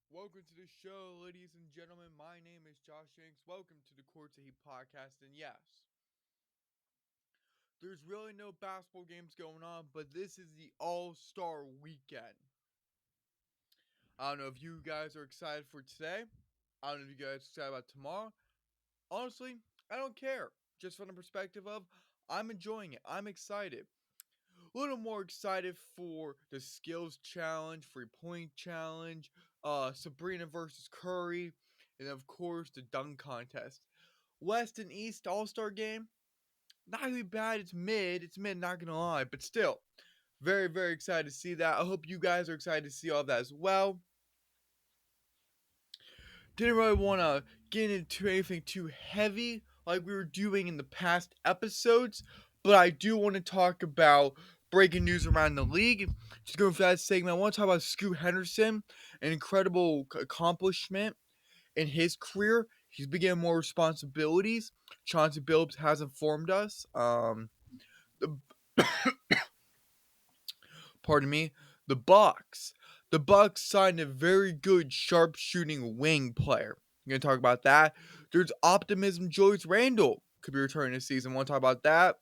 Welcome to the show, ladies and gentlemen. My name is Josh Shanks. Welcome to the CourtSideHeat podcast. And yes, there's really no basketball games going on, but this is the All-Star weekend. I don't know if you guys are excited for today. I don't know if you guys are excited about tomorrow. Honestly, I don't care. Just from the perspective of, I'm enjoying it. I'm excited. A little more excited for the skills challenge, 3-point challenge, Sabrina versus Curry, and of course the dunk contest. West and East All-Star game, not really bad. It's mid. It's mid, not gonna lie, but still, very, very excited to see that. I hope you guys are excited to see all that as well. Didn't really want to get into anything too heavy like we were doing in the past episodes, but I do want to talk about breaking news around the league. Just going for that segment, I want to talk about Scoot Henderson, an incredible accomplishment in his career. He's been getting more responsibilities. Chauncey Billups has informed us. The pardon me, the Bucks. The Bucks signed a very good sharpshooting wing player. We're gonna talk about that. There's optimism. Julius Randle could be returning this season. Want to talk about that?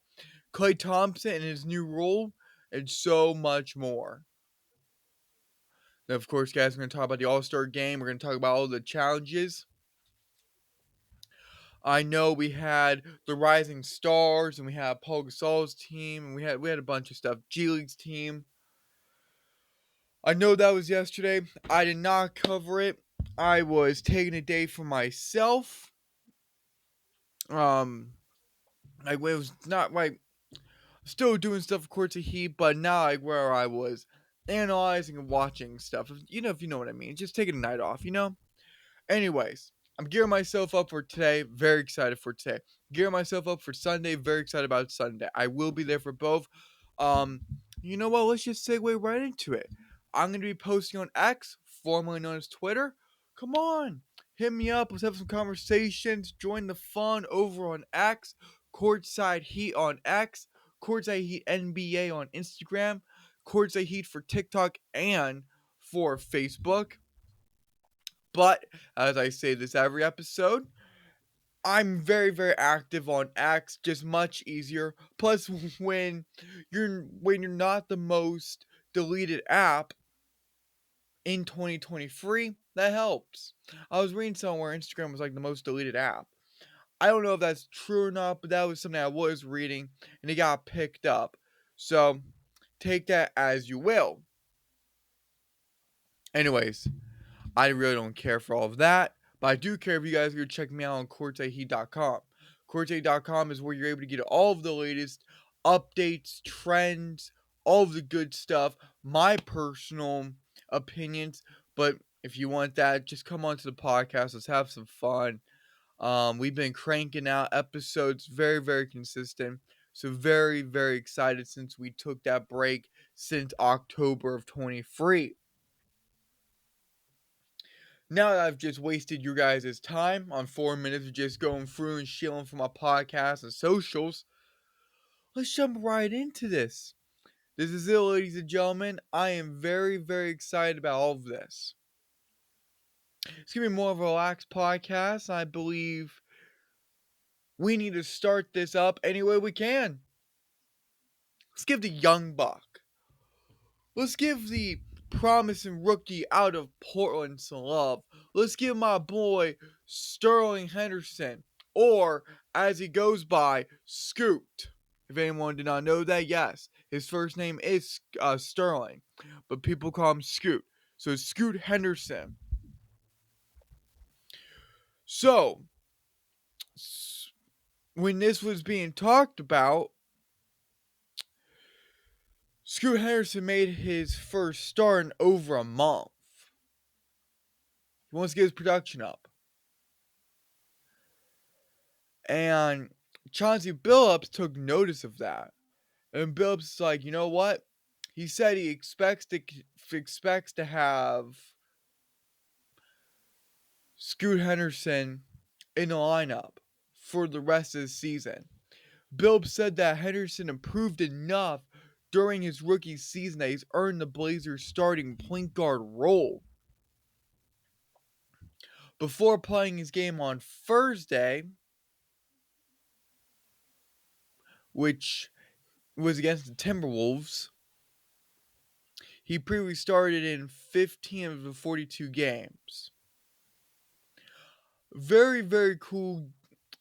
Klay Thompson and his new role, and so much more. Then, of course, guys, we're gonna talk about the All-Star game. We're gonna talk about all the challenges. I know we had the Rising Stars, and we had Paul Gasol's team, and we had a bunch of stuff. G League's team. I know that was yesterday. I did not cover it. I was taking a day for myself. Um, it was not like still doing stuff for Courts of Heat, but not like where I was analyzing and watching stuff. If you know what I mean. Just taking a night off. Anyways, I'm gearing myself up for today. Very excited for today. Gearing myself up for Sunday. Very excited about Sunday. I will be there for both. Um, you know what? Let's just segue right into it. I'm going to be posting on X, formerly known as Twitter. Come on. Hit me up. Let's have some conversations. Join the fun over on X. Courtside Heat on X. Courtside Heat NBA on Instagram. Courtside Heat for TikTok and for Facebook. But as I say this every episode, I'm very, very active on X, just much easier. Plus, when you're not the most deleted app in 2023, that helps. I was reading somewhere Instagram was like the most deleted app. I don't know if that's true or not, but that was something I was reading and it got picked up. So take that as you will. Anyways, I really don't care for all of that, but I do care if you guys are going to check me out on CourtSideHeat.com. CourtSideHeat.com is where you're able to get all of the latest updates, trends, all of the good stuff, my personal opinions. But if you want that, just come onto the podcast. Let's have some fun. We've been cranking out episodes very, very consistent. So very, very excited since we took that break since October of 23. Now that I've just wasted you guys' time on 4 minutes of just going through and shilling for my podcast and socials, let's jump right into this. This is it, ladies and gentlemen. I am very, very excited about all of this. It's going to be more of a relaxed podcast. I believe we need to start this up any way we can. Let's give the young buck. Let's give the promising rookie out of Portland some love. Let's give my boy Sterling Henderson, or as he goes by, Scoot. If anyone did not know that, yes, his first name is Sterling, but people call him Scoot. So Scoot Henderson. So when this was being talked about, Scoot Henderson made his first start in over a month. He wants to get his production up. And Chauncey Billups took notice of that. And Billups is like, you know what? He said he expects to have Scoot Henderson in the lineup for the rest of the season. Billups said that Henderson improved enough during his rookie season that he's earned the Blazers' starting point guard role. before playing his game on Thursday, which was against the Timberwolves. He previously started in 15 of the 42 games. Very, very cool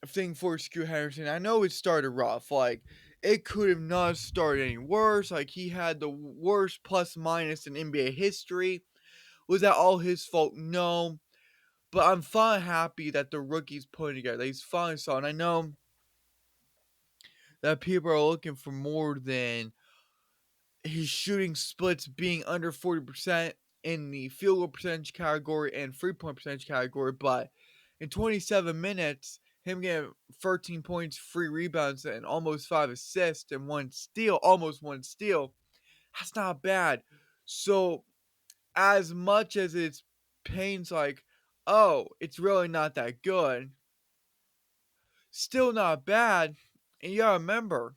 thing for Scoot Henderson. I know it started rough. Like, it could have not started any worse. Like, he had the worst plus minus in NBA history. Was that all his fault? No. But I'm finally happy that the rookie's putting together. He's finally saw. And I know that people are looking for more than his shooting splits being under 40% in the field goal percentage category and 3-point percentage category. But in 27 minutes, him getting 13 points, 3 rebounds, and almost 5 assists and almost one steal, that's not bad. So, as much as it's pains like, oh, it's really not that good, still not bad. And you gotta remember,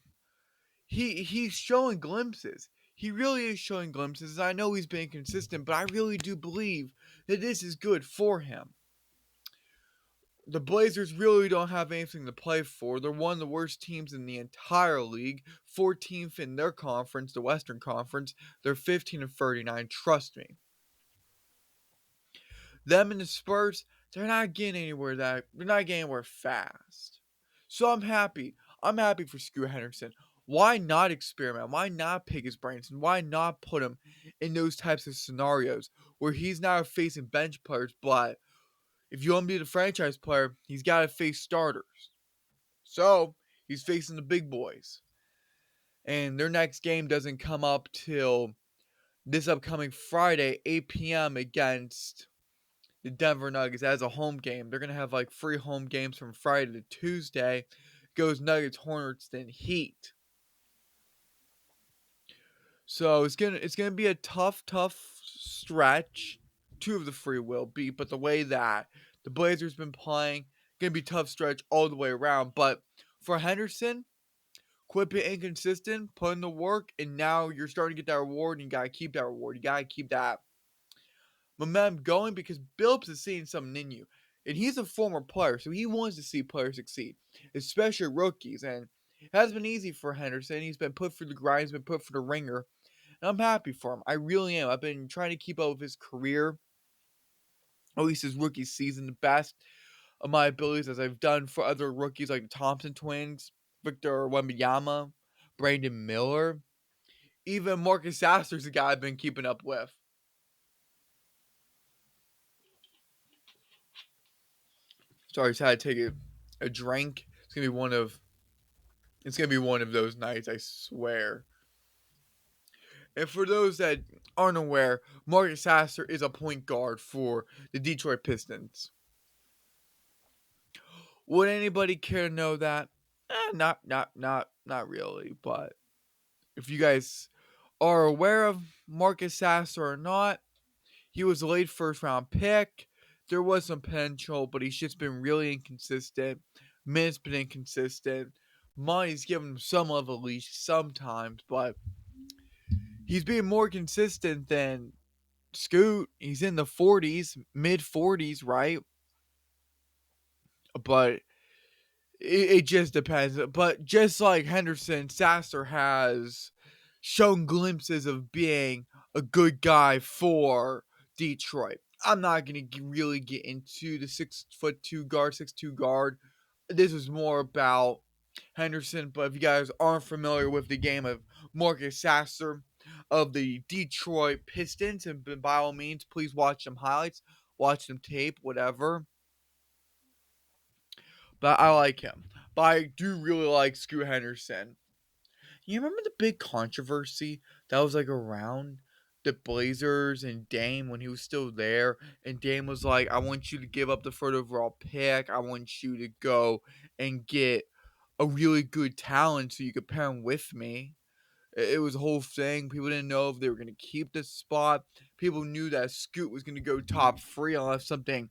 he's showing glimpses. He really is showing glimpses. I know he's been consistent, but I really do believe that this is good for him. The Blazers really don't have anything to play for. They're one of the worst teams in the entire league, 14th in their conference, the Western Conference. They're 15 and 39. Trust me. Them and the Spurs, they're not getting anywhere fast. So I'm happy. I'm happy for Scoot Henderson. Why not experiment? Why not pick his brains? And why not put him in those types of scenarios where he's not facing bench players, but if you want to be the franchise player, he's got to face starters. So he's facing the big boys. And their next game doesn't come up till this upcoming Friday, 8 p.m. against the Denver Nuggets as a home game. They're going to have like 3 home games from Friday to Tuesday. Goes Nuggets, Hornets, then Heat. So it's gonna be a tough stretch. 2 of the 3 will be, but the way that the Blazers been playing, gonna be a tough stretch all the way around. But for Henderson, quit being inconsistent, put in the work, and now you're starting to get that reward, and you gotta keep that reward. You gotta keep that momentum going because Billups is seeing something in you. And he's a former player, so he wants to see players succeed, especially rookies. And it hasn't been easy for Henderson. He's been put through the grind, he's been put through the ringer. And I'm happy for him. I really am. I've been trying to keep up with his career, at least his rookie season, the best of my abilities as I've done for other rookies like the Thompson twins, Victor Wembanyama, Brandon Miller. Even Marcus Sasser's a guy I've been keeping up with. Sorry, I just had to take a drink. It's gonna be one of those nights, I swear. And for those that aren't aware, Marcus Sasser is a point guard for the Detroit Pistons. Would anybody care to know that? Not really. But if you guys are aware of Marcus Sasser or not, he was a late first round pick. There was some potential, but he's just been really inconsistent. Minutes been inconsistent. Money's given him some of a leash sometimes, but he's being more consistent than Scoot. He's in the 40s, mid 40s, right? But it just depends. But just like Henderson, Sasser has shown glimpses of being a good guy for Detroit. I'm not going to really get into the 6'2" guard, 6'2" guard. This is more about Henderson. But if you guys aren't familiar with the game of Marcus Sasser of the Detroit Pistons, and by all means, please watch some highlights, watch some tape, whatever. But I like him. But I do really like Scoot Henderson. You remember the big controversy that was like around the Blazers and Dame when he was still there? And Dame was like, I want you to give up the third overall pick. I want you to go and get a really good talent so you could pair him with me. It was a whole thing. People didn't know if they were going to keep this spot. People knew that Scoot was going to go top 3 unless something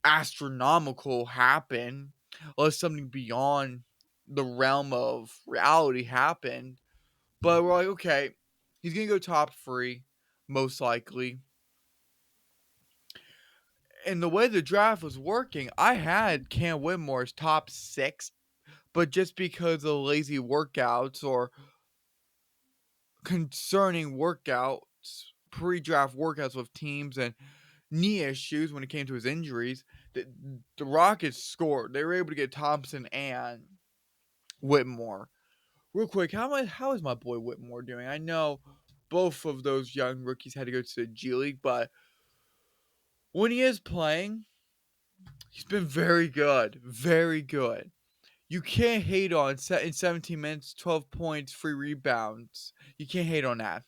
astronomical happened, unless something beyond the realm of reality happened. But we're like, okay, he's gonna go top 3, most likely. And the way the draft was working, I had Cam Whitmore's top 6, but just because of lazy workouts or concerning workouts, pre-draft workouts with teams and knee issues when it came to his injuries, the Rockets scored. They were able to get Thompson and Whitmore. Real quick, how is my boy Whitmore doing? I know both of those young rookies had to go to the G League, but when he is playing, he's been very good. Very good. You can't hate on in 17 minutes, 12 points, 3 rebounds. You can't hate on that.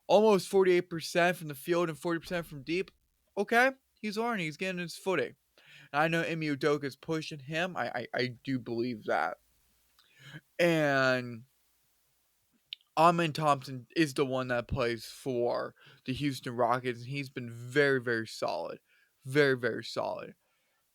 Almost 48% from the field and 40% from deep. Okay, he's learning. He's getting his footing. And I know Emi Udoka's pushing him. I do believe that. And Amen Thompson is the one that plays for the Houston Rockets, and he's been very, very solid. Very, very solid.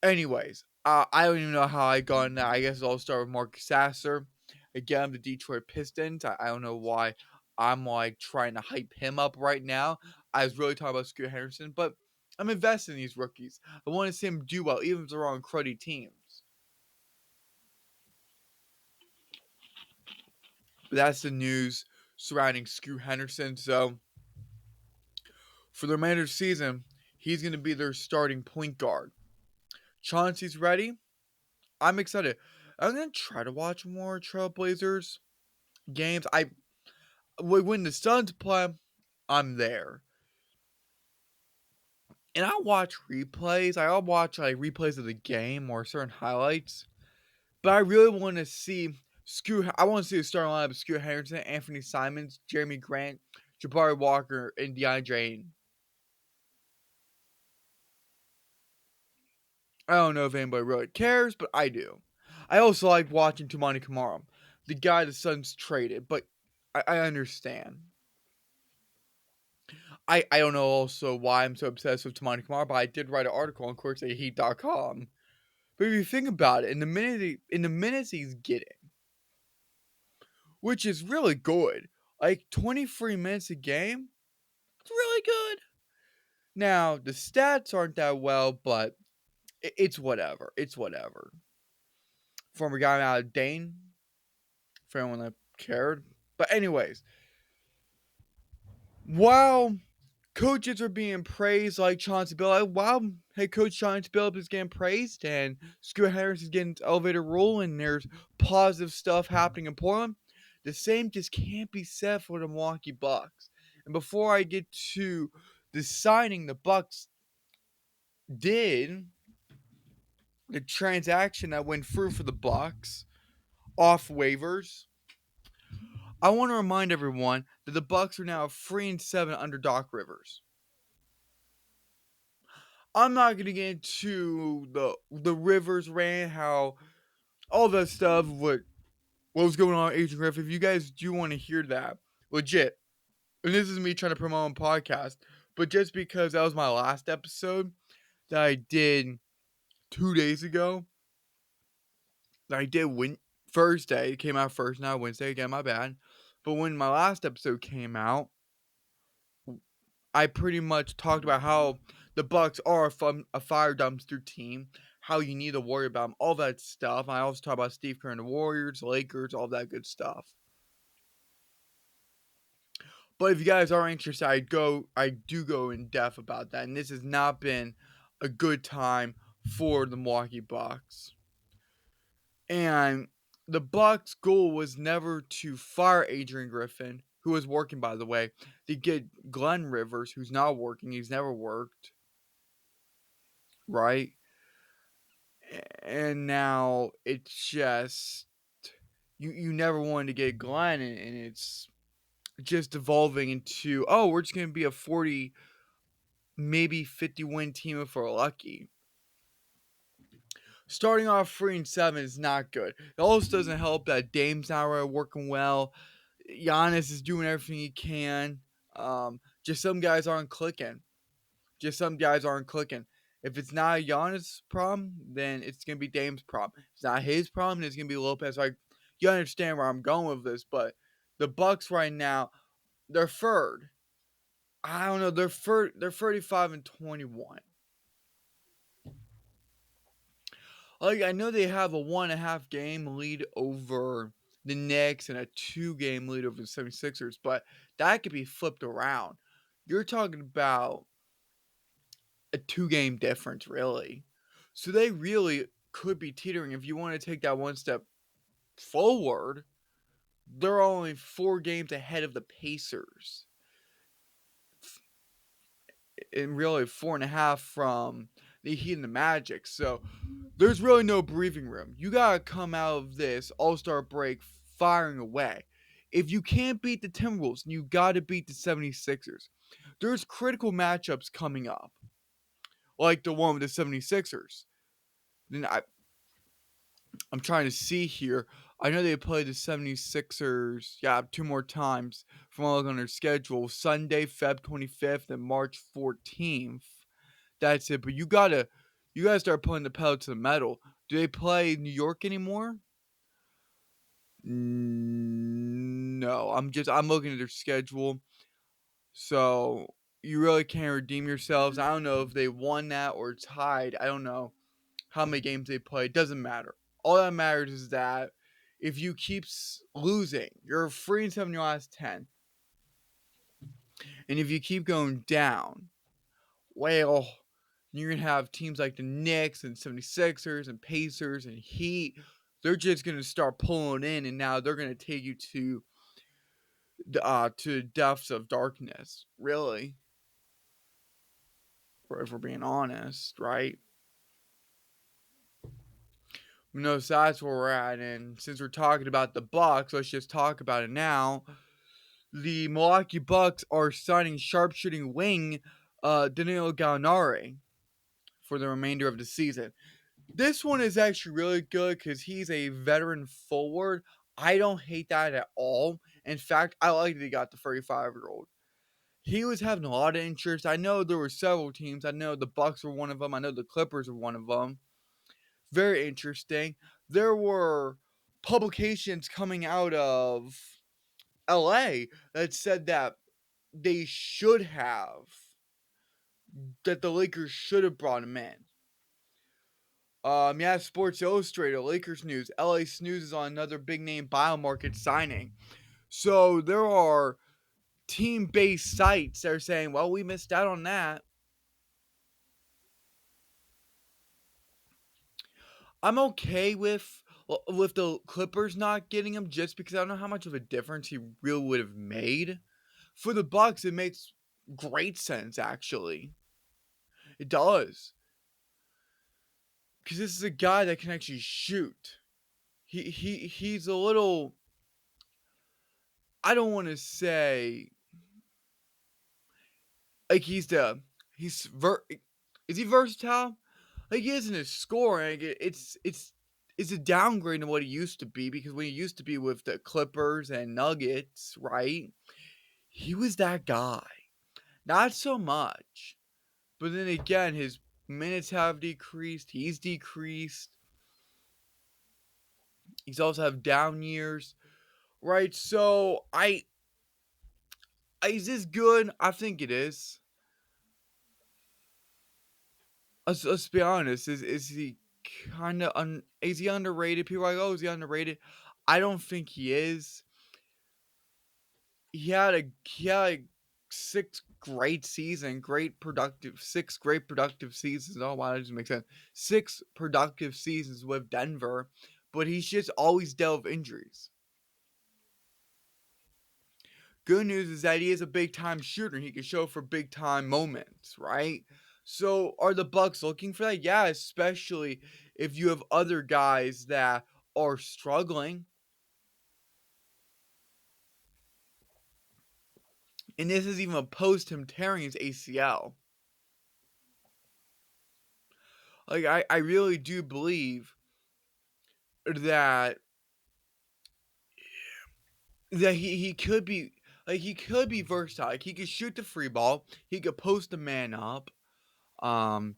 Anyways, I don't even know how I got in that. I guess I'll start with Marcus Sasser. Again, the Detroit Pistons. I don't know why I'm like trying to hype him up right now. I was really talking about Scoot Henderson, but I'm invested in these rookies. I want to see him do well, even if they're on cruddy teams. But that's the news surrounding Scoot Henderson. So for the remainder of the season, he's going to be their starting point guard. Chauncey's ready. I'm excited. I'm going to try to watch more Trailblazers games. When the Suns play, I'm there. And I watch replays. I'll watch like replays of the game or certain highlights. But I really want to see I want to see the starting lineup of Scoot Henderson, Anthony Simons, Jeremy Grant, Jabari Walker, and DeAndre Ayton. I don't know if anybody really cares, but I do. I also like watching Toumani Camara, the guy the Suns traded, but I understand. I don't know also why I'm so obsessed with Toumani Camara, but I did write an article on CourtSideHeat.com. But if you think about it, in the minutes he's getting, which is really good, like 23 minutes a game, it's really good. Now the stats aren't that well, but it's whatever. It's whatever. Former guy out of Dane, for anyone that cared. But anyways, while coaches are being praised like Chauncey Billups, while head coach Chauncey Billups is getting praised and Scoot Harris is getting elevated role and there's positive stuff happening in Portland, the same just can't be said for the Milwaukee Bucks. And before I get to the signing the Bucks did, the transaction that went through for the Bucks off waivers, I want to remind everyone that the Bucks are now 3-7 under Doc Rivers. I'm not gonna get into the Rivers rant, how all that stuff, what was going on with Adrian Griffin. If you guys do want to hear that, legit, and this is me trying to promote my own podcast, but just because that was my last episode that I did 2 days ago, that I did Thursday, it came out first, now Wednesday, again, my bad. But when my last episode came out, I pretty much talked about how the Bucks are a fire dumpster team, how you need to worry about them, all that stuff. I also talk about Steve Kerr and the Warriors, Lakers, all that good stuff. But if you guys are interested, I do go in depth about that, and this has not been a good time for the Milwaukee Bucks. And the Bucks' goal was never to fire Adrian Griffin, who was working, by the way, to get Glenn Rivers, who's not working. He's never worked. Right? And now it's just you never wanted to get Glenn, and it's just evolving into, oh, we're just gonna be a 40, maybe 50 win team if we're lucky. Starting off 3-7 is not good. It also doesn't help that Dame's not really working well. Giannis is doing everything he can. Just some guys aren't clicking. If it's not a Giannis problem, then it's gonna be Dame's problem. If it's not his problem, then it's gonna be Lopez. Like, you understand where I'm going with this, but the Bucks right now, they're third. I don't know. They're 35-21. Like, I know they have a 1.5 game lead over the Knicks and a 2 game lead over the 76ers, but that could be flipped around. You're talking about a 2 game difference, really. So they really could be teetering. If you want to take that one step forward, they're only 4 games ahead of the Pacers. And really 4.5 from the Heat and the Magic. So there's really no breathing room. You gotta come out of this All-Star break firing away. If you can't beat the Timberwolves, you gotta beat the 76ers. There's critical matchups coming up, like the one with the 76ers. Then I'm trying to see here. I know they played the 76ers, yeah, 2 more times from all on their schedule. Sunday, Feb 25th, and March 14th. That's it. But you gotta start putting the pedal to the metal. Do they play New York anymore? No. I'm looking at their schedule. So you really can't redeem yourselves. I don't know if they won that or tied. I don't know how many games they played. Doesn't matter. All that matters is that if you keep losing, you're 3-7 your last 10. And if you keep going down, well, you're going to have teams like the Knicks and 76ers and Pacers and Heat. They're just going to start pulling in, and now they're going to take you to the depths of darkness, really. If we're being honest, right? No, so that's where we're at. And since we're talking about the Bucks, let's just talk about it now. The Milwaukee Bucks are signing sharpshooting wing Danilo Gallinari for the remainder of the season. This one is actually really good because he's a veteran forward. I don't hate that at all. In fact, I like that he got the 35-year-old. He was having a lot of interest. I know there were several teams. I know the Bucks were one of them. I know the Clippers were one of them. Very interesting. There were publications coming out of LA that said that they should have, that the Lakers should have brought him in. Yeah, Sports Illustrated, Lakers News, LA Snooze is on another big name biomarket signing. So there are team-based sites that are saying, well, we missed out on that. I'm okay with the Clippers not getting him just because I don't know how much of a difference he really would have made. For the Bucks, it makes great sense, actually. It does. Because this is a guy that can actually shoot. He's a little, I don't want to say like is he versatile? Like he isn't a scorer. Like it's a downgrade to what he used to be because when he used to be with the Clippers and Nuggets, right? He was that guy. Not so much. But then again, his minutes have decreased. He's decreased. He's also have down years, right? So is this good? I think it is. Let's be honest. Is he kind of is he underrated? People are like, oh, is he underrated? I don't think he is. He had a 6 great productive seasons. Oh wow, that doesn't make sense. 6 productive seasons with Denver, but he's just always dealt with injuries. Good news is that he is a big time shooter. He can show for big time moments, right? So are the Bucks looking for that? Yeah, especially if you have other guys that are struggling. And this is even post him tearing his ACL. Like I really do believe that he could be versatile. Like he could shoot the free ball. He could post the man up. Um,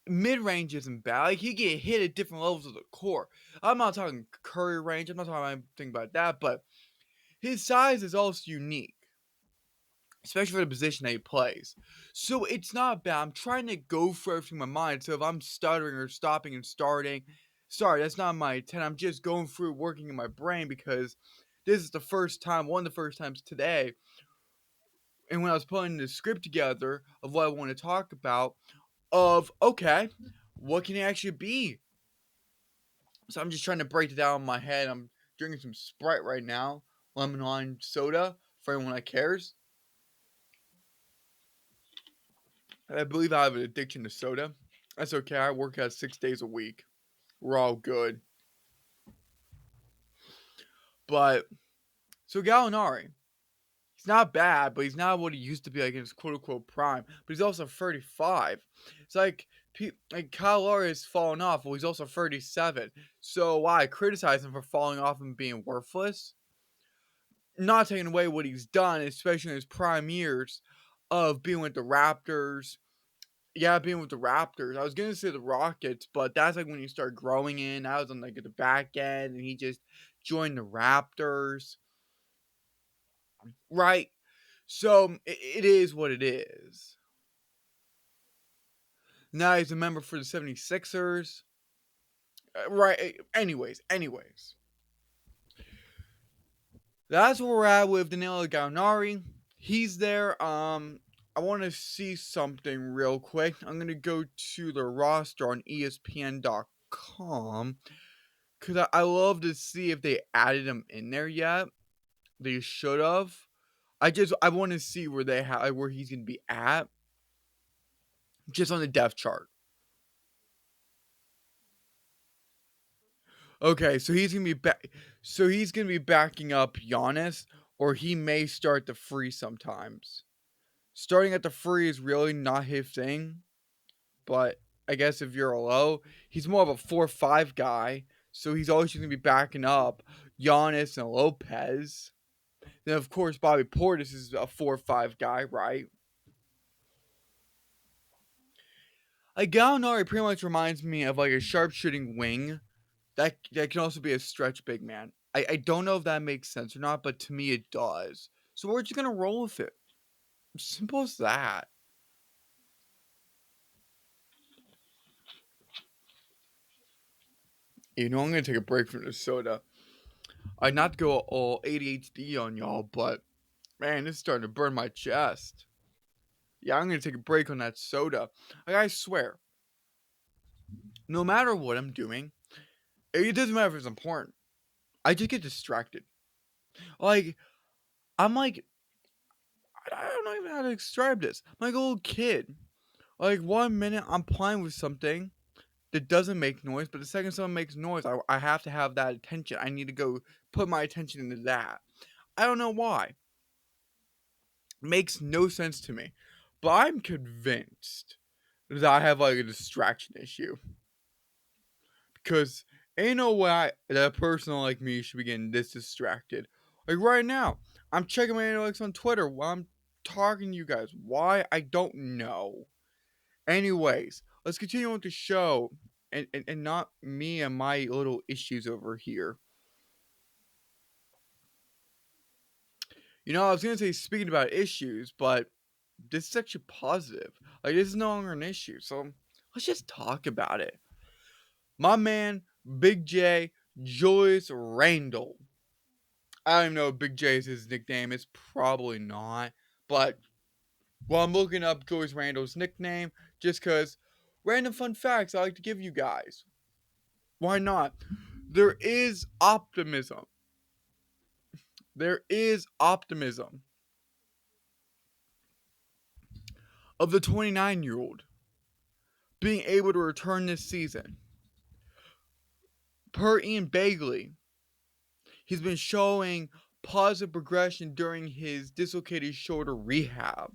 Mid range isn't bad. Like he get hit at different levels of the court. I'm not talking Curry range. I'm not talking anything about that. But his size is also unique. especially for the position that he plays. So it's not bad. I'm trying to go for everything in my mind. So if I'm stuttering or stopping and starting, sorry, that's not my intent. I'm just going through working in my brain because this is the first time, one of the first times today. And when I was putting the script together of what I want to talk about, of okay, what can it actually be? So I'm just trying to break it down in my head. I'm drinking some Sprite right now, lemon lime soda for anyone that cares. I believe I have an addiction to soda. That's okay. I work out 6 days a week. We're all good. But so Gallinari, he's not bad, but he's not what he used to be like in his quote unquote prime. But he's also 35. It's like Kyle Lowry has fallen off. Well, he's also 37. So why criticize him for falling off and being worthless? Not taking away what he's done, especially in his prime years of being with the Raptors. Yeah, being with the Raptors. I was gonna say the Rockets, but that's like when you start growing in. I was on like at the back end, and he just joined the Raptors, right? So it is what it is. Now he's a member for the 76ers. Right. Anyways. That's where we're at with Danilo Gallinari. He's there. I want to see something real quick. I'm gonna go to the roster on ESPN.com because I love to see if they added him in there yet. They should have. I want to see where they have where he's gonna be at, just on the depth chart. Okay, so he's gonna be back. So he's gonna be backing up Giannis, or he may start the free sometimes. Starting at the free is really not his thing, but I guess if you're a low, he's more of a 4-5 guy, so he's always going to be backing up Giannis and Lopez. Then of course Bobby Portis is a 4-5 guy, right? Like Gallinari pretty much reminds me of like a sharpshooting wing that can also be a stretch big man. I don't know if that makes sense or not, but to me it does. So we're just gonna roll with it. Simple as that. You know, I'm gonna take a break from the soda. I not to go all ADHD on y'all, but man, it's starting to burn my chest. Yeah, I'm gonna take a break on that soda. Like I swear, no matter what I'm doing, it doesn't matter if it's important. I just get distracted. Like I'm like I don't even know how to describe this. I'm like a little kid. Like 1 minute I'm playing with something that doesn't make noise, but the second something makes noise, I have to have that attention. I need to go put my attention into that. I don't know why. Makes no sense to me. But I'm convinced that I have like a distraction issue. Because ain't no way that a person like me should be getting this distracted. Like right now, I'm checking my analytics on Twitter while I'm talking to you guys. Why? I don't know. Anyways, let's continue with the show. And not me and my little issues over here. You know, I was gonna say speaking about issues, but this is actually positive. Like this is no longer an issue. So let's just talk about it. My man, Big J, Julius Randle. I don't even know if Big J is his nickname. It's probably not. But while I'm looking up Julius Randle's nickname, just because random fun facts I like to give you guys. Why not? There is optimism. There is optimism of the 29-year-old being able to return this season. Per Ian Bagley, he's been showing positive progression during his dislocated shoulder rehab.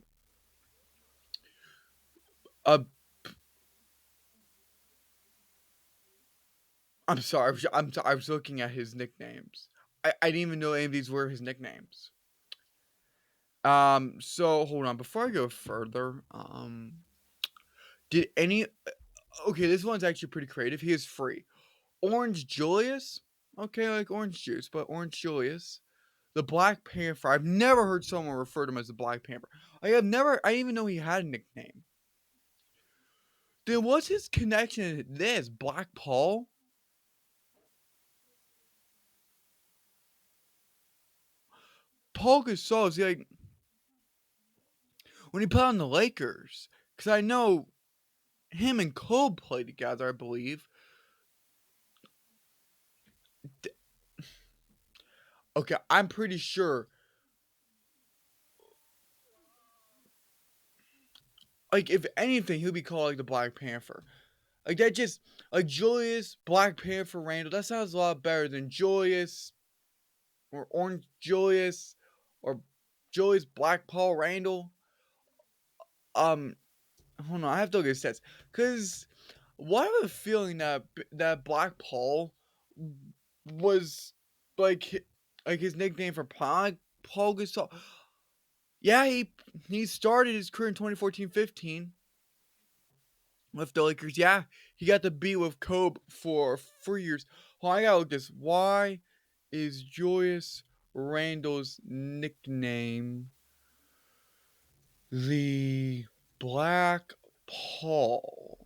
Uh, I'm sorry, I was looking at his nicknames. I didn't even know any of these were his nicknames. So hold on, before I go further, did any okay, this one's actually pretty creative. He is free. Orange Julius? Okay, like orange juice, but Orange Julius. The Black Panther. I've never heard someone refer to him as the Black Panther. I didn't even know he had a nickname. Then what's his connection to this? Black Paul? Paul Gasol is like when he played on the Lakers. Because I know him and Kobe played together, I believe. Okay, I'm pretty sure. Like, if anything, he'll be called like the Black Panther. Like that just like Julius Black Panther Randle. That sounds a lot better than Julius or Orange Julius or Julius Black Paul Randle. Um, hold on, I have to look at stats because why have a feeling that Black Paul was like like his nickname for Paul Gasol. Yeah, he started his career in 2014-15 with the Lakers. Yeah, he got to be with Kobe for 4 years. Hold on, I gotta look this. Why is Julius Randle's nickname the Black Paul?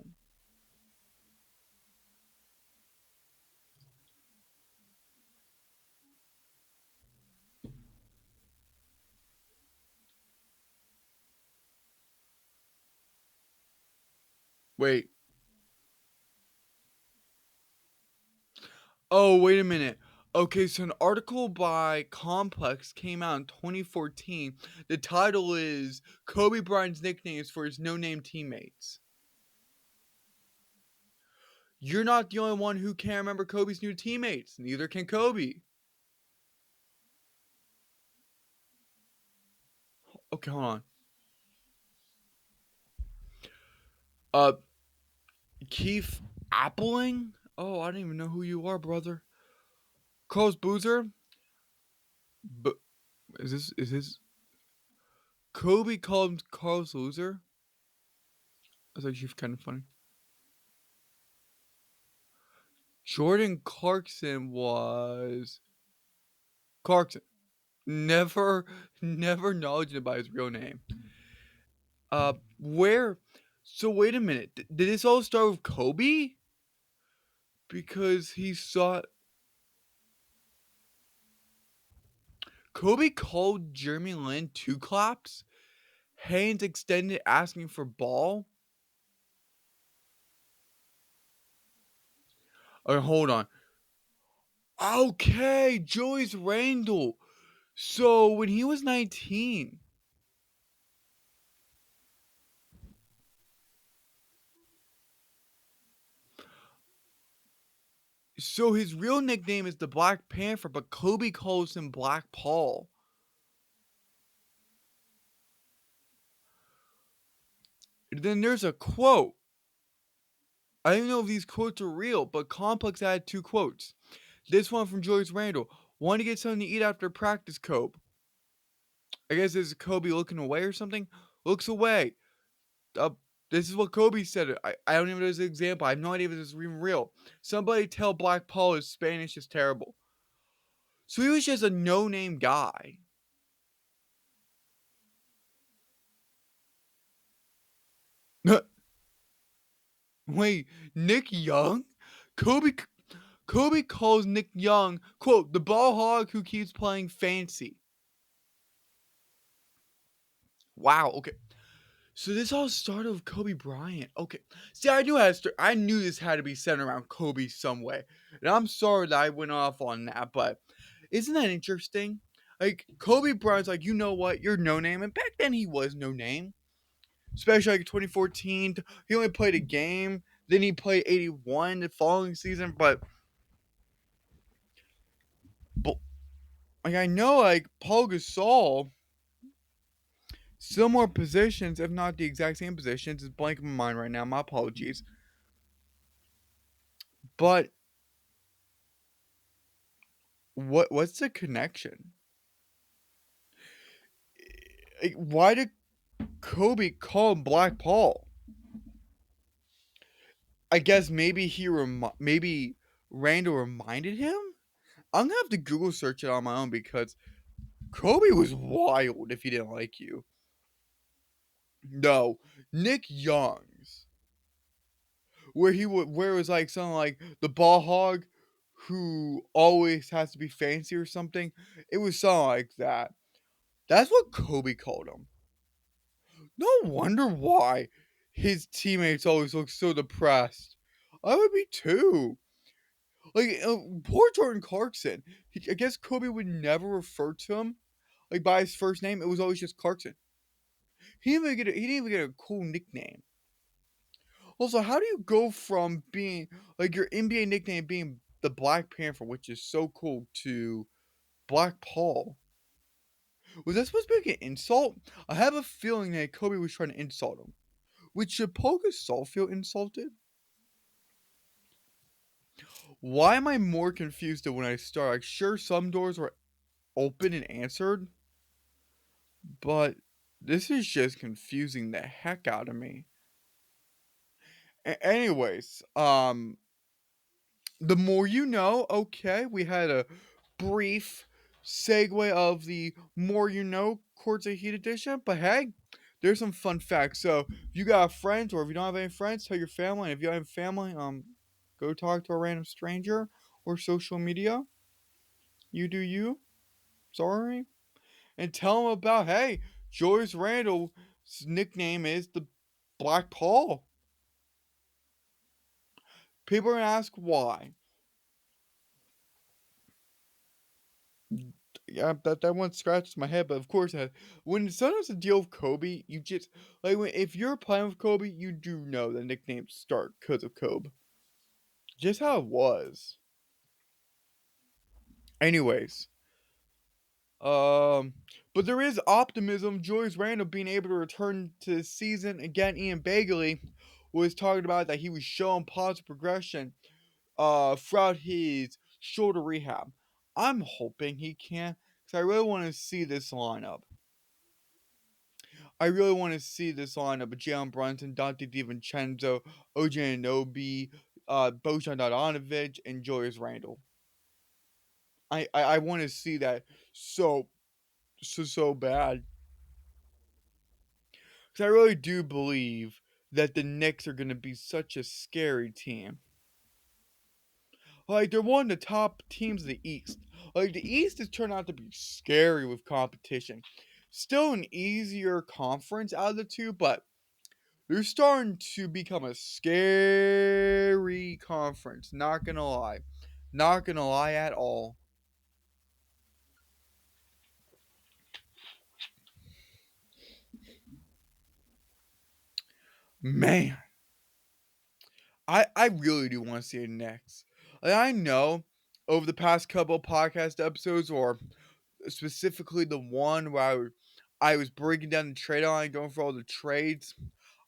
Wait. Oh, wait a minute. Okay, so an article by Complex came out in 2014. The title is Kobe Bryant's nicknames for his no-name teammates. You're not the only one who can't remember Kobe's new teammates. Neither can Kobe. Okay, hold on. Uh, Keith Appling? Oh, I don't even know who you are, brother. Carlos Boozer? But is this Kobe called him Carlos Loser? That's actually kind of funny. Jordan Clarkson was Clarkson. Never acknowledged him by his real name. Where? So wait a minute. Did this all start with Kobe? Because he saw Kobe called Jeremy Lin two claps. Hands extended, asking for ball. Hold on. Okay, Julius Randle. So when he was 19, so his real nickname is the Black Panther, but Kobe calls him Black Paul. Then there's a quote. I don't know if these quotes are real, but Complex had two quotes. This one from Julius Randle. Want to get something to eat after practice, Kobe. I guess this is Kobe looking away or something. Looks away. Uh, this is what Kobe said. I don't even know this example. I have no idea if this is even real. Somebody tell Black Paul his Spanish is terrible. So he was just a no-name guy. Wait, Nick Young? Kobe Kobe calls Nick Young, quote, the ball hog who keeps playing fancy. Wow, okay. So this all started with Kobe Bryant. Okay. See, I knew this had to be centered around Kobe some way. And I'm sorry that I went off on that, but isn't that interesting? Like, Kobe Bryant's like, you know what? You're no name. And back then he was no name. Especially like 2014. He only played a game. Then he played 81 the following season. But like I know like Paul Gasol, similar positions, if not the exact same positions, is blank in my mind right now. My apologies. But what's the connection? Why did Kobe call him Black Paul? I guess maybe maybe Randall reminded him. I'm gonna have to Google search it on my own because Kobe was wild if he didn't like you. No, Nick Young's, where it was like something like the ball hog who always has to be fancy or something. It was something like that. That's what Kobe called him. No wonder why his teammates always look so depressed. I would be too. Like poor Jordan Clarkson. I guess Kobe would never refer to him like by his first name. It was always just Clarkson. He didn't even get a cool nickname. Also, how do you go from being like your NBA nickname being the Black Panther, which is so cool, to Black Paul? Was that supposed to be like an insult? I have a feeling that Kobe was trying to insult him. Which should Paul Gasol feel insulted? Why am I more confused than when I start? Like, sure, some doors were open and answered, but this is just confusing the heck out of me. Anyways, the more you know. Okay, we had a brief segue of the more you know Courts of Heat edition, but hey, there's some fun facts. So if you got friends, or if you don't have any friends, tell your family. And if you have family, go talk to a random stranger or social media. You do you. Sorry, and tell them about hey, Joyce Randall's nickname is the Black Paul. People are gonna ask why. Yeah, that one scratches my head, but of course, when sometimes a deal with Kobe, you just like if you're playing with Kobe, you do know the nicknames start because of Kobe. Just how it was. Anyways, um, but there is optimism. Julius Randle being able to return to the season again. Ian Bagley was talking about that he was showing positive progression throughout his shoulder rehab. I'm hoping he can, because I really want to see this lineup. I really want to see this lineup of Jalen Brunson, Dante DiVincenzo, OJ Anunoby, Bojan Dodanovic, and Julius Randle. I want to see that so bad. Because I really do believe that the Knicks are going to be such a scary team. Like, they're one of the top teams in the East. Like, the East has turned out to be scary with competition. Still an easier conference out of the two, but they're starting to become a scary conference. Not gonna lie. Not gonna lie at all. Man, I really do want to see it next. Like, I know over the past couple of podcast episodes, or specifically the one where I was breaking down the trade line, going for all the trades,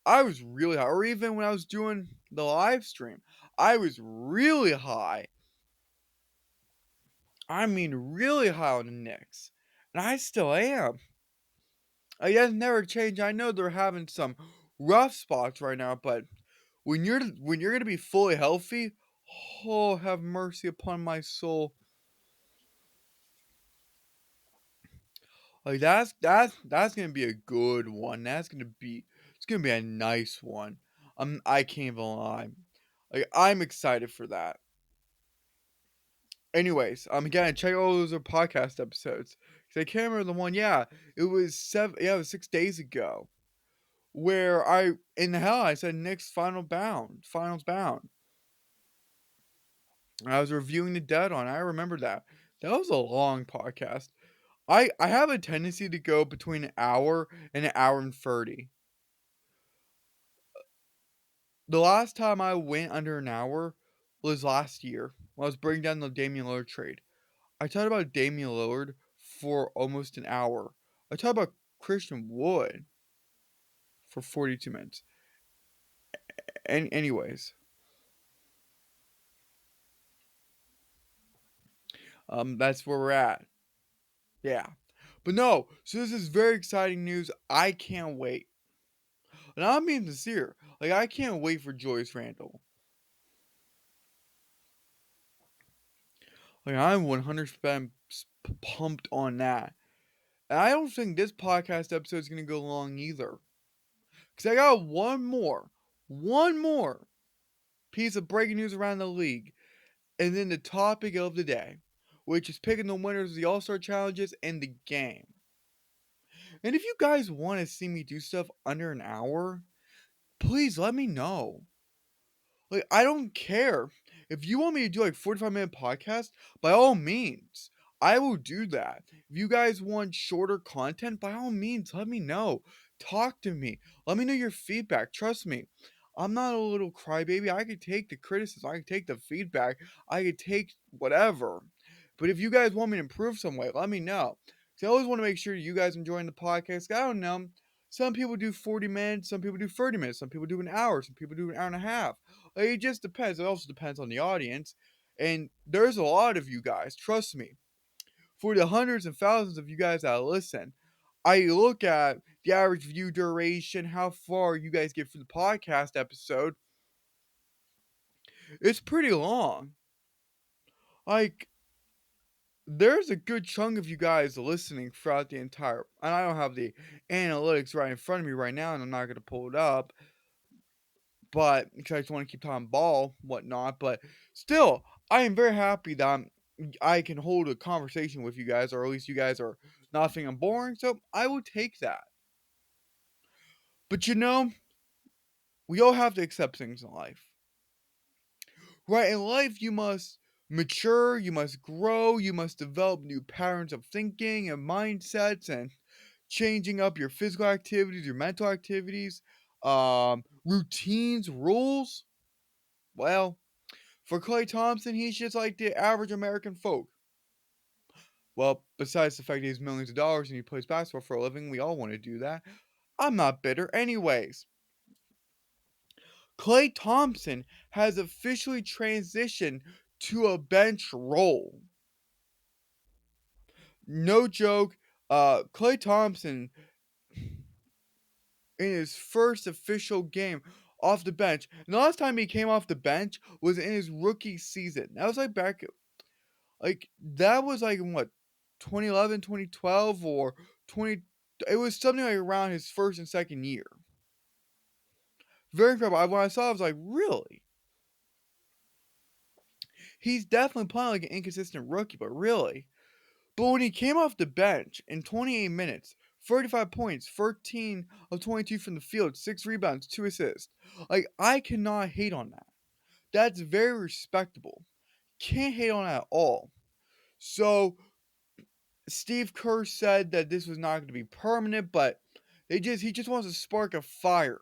I was really high. Or even when I was doing the live stream, I was really high. I mean, really high on the Knicks. And I still am. It has never changed. I know they're having some rough spots right now, but when you're gonna be fully healthy, oh, have mercy upon my soul. Like that's gonna be a good one. It's gonna be a nice one. I can't even lie. Like I'm excited for that. Anyways, again, check all those other podcast episodes. Cause I can't remember the one. Yeah, it was 7. Yeah, it was 6 days ago. Where in the hell I said Knicks finals bound. I was reviewing the dead on. I remember that. That was a long podcast. I have a tendency to go between an hour and 30. The last time I went under an hour was last year when I was breaking down the Damian Lillard trade. I talked about Damian Lillard for almost an hour. I talked about Christian Wood for 42 minutes. And anyways, that's where we're at. Yeah. But no, so this is very exciting news. I can't wait. And I'm being sincere. Like, I can't wait for Joyce Randle. Like, I'm 100% pumped on that. And I don't think this podcast episode is going to go long either. Because I got one more piece of breaking news around the league. And then the topic of the day, which is picking the winners of the All-Star Challenges and the game. And if you guys want to see me do stuff under an hour, please let me know. Like, I don't care. If you want me to do like 45-minute podcast, by all means, I will do that. If you guys want shorter content, by all means, let me know. Talk to me. Let me know your feedback. Trust me. I'm not a little crybaby. I could take the criticism. I could take the feedback. I could take whatever. But if you guys want me to improve some way, let me know. 'Cause I always want to make sure you guys enjoying the podcast. I don't know. Some people do 40 minutes. Some people do 30 minutes. Some people do an hour. Some people do an hour and a half. Like, it just depends. It also depends on the audience. And there's a lot of you guys, trust me. For the hundreds and thousands of you guys that listen, I look at the average view duration, how far you guys get for the podcast episode. It's pretty long. Like, there's a good chunk of you guys listening throughout the entire. And I don't have the analytics right in front of me right now, and I'm not going to pull it up. But because I just want to keep talking ball, whatnot. But still, I am very happy that I can hold a conversation with you guys, or at least you guys are not thinking I'm boring. So I will take that. But we all have to accept things in life, right? In life, you must mature, you must grow, you must develop new patterns of thinking and mindsets, and changing up your physical activities, your mental activities, routines, rules. Well, for Klay Thompson, he's just like the average American folk. Well, besides the fact that he has millions of dollars and he plays basketball for a living, we all want to do that. I'm not bitter. Anyways, Klay Thompson has officially transitioned to a bench role. No joke. Klay Thompson, in his first official game off the bench, and the last time he came off the bench was in his rookie season. That was like back that was like in what, 2011, 2012, or 20, it was something like around his first and second year. Very incredible. When I saw it, I was like, really? He's definitely playing like an inconsistent rookie, but really. But when he came off the bench in 28 minutes, 35 points, 13 of 22 from the field, 6 rebounds, 2 assists. Like, I cannot hate on that. That's very respectable. Can't hate on that at all. So, Steve Kerr said that this was not going to be permanent, but he just wants to spark a fire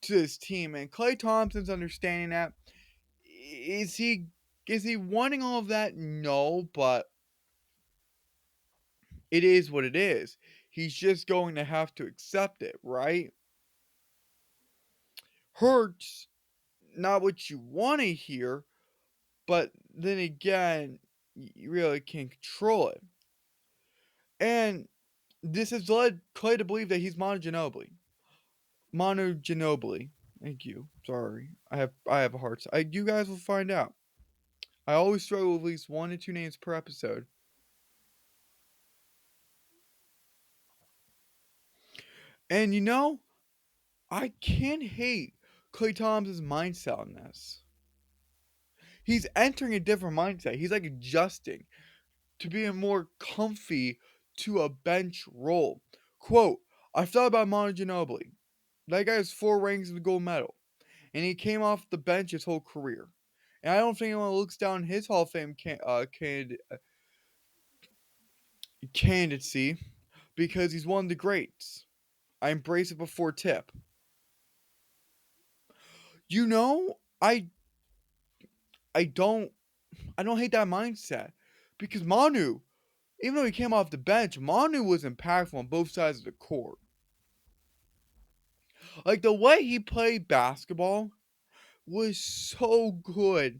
to his team. And Klay Thompson's understanding that. Is he wanting all of that? No, but it is what it is. He's just going to have to accept it, right? Hurts, not what you want to hear, but then again, you really can't control it. And this has led Klay to believe that he's Manu Ginobili. Manu Ginobili. Thank you. Sorry. I have a hard time. You guys will find out. I always struggle with at least 1 to 2 names per episode. And I can't hate Klay Thompson's mindset on this. He's entering a different mindset. He's like adjusting to being more comfy to a bench role. Quote, I've thought about Manu Ginobili. That guy has 4 rings of the gold medal. And he came off the bench his whole career. And I don't think anyone looks down his Hall of Fame candidacy because he's one of the greats. I embrace it before tip. I don't hate that mindset because Manu, even though he came off the bench, Manu was impactful on both sides of the court. Like the way he played basketball was so good.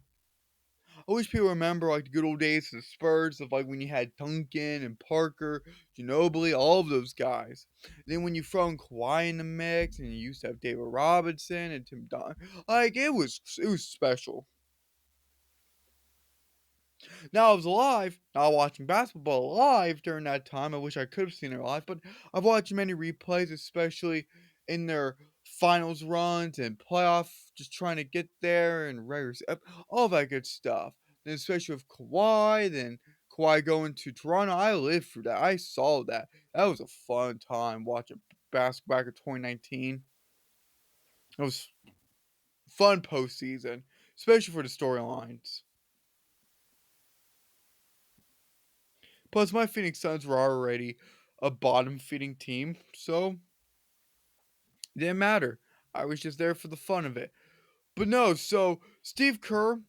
I wish people remember like the good old days of the Spurs of like when you had Duncan and Parker, Ginobili, all of those guys. Then when you throw in Kawhi in the mix and you used to have David Robinson and Tim Duncan, like it was special. Now I was alive, not watching basketball live during that time. I wish I could have seen it live, but I've watched many replays, especially in their finals runs and playoff, just trying to get there and all that good stuff. Then especially with Kawhi, then Kawhi going to Toronto. I lived through that. I saw that. That was a fun time watching basketball back in 2019. It was fun postseason, especially for the storylines. Plus, my Phoenix Suns were already a bottom feeding team, so it didn't matter. I was just there for the fun of it. But no, so Steve Kerr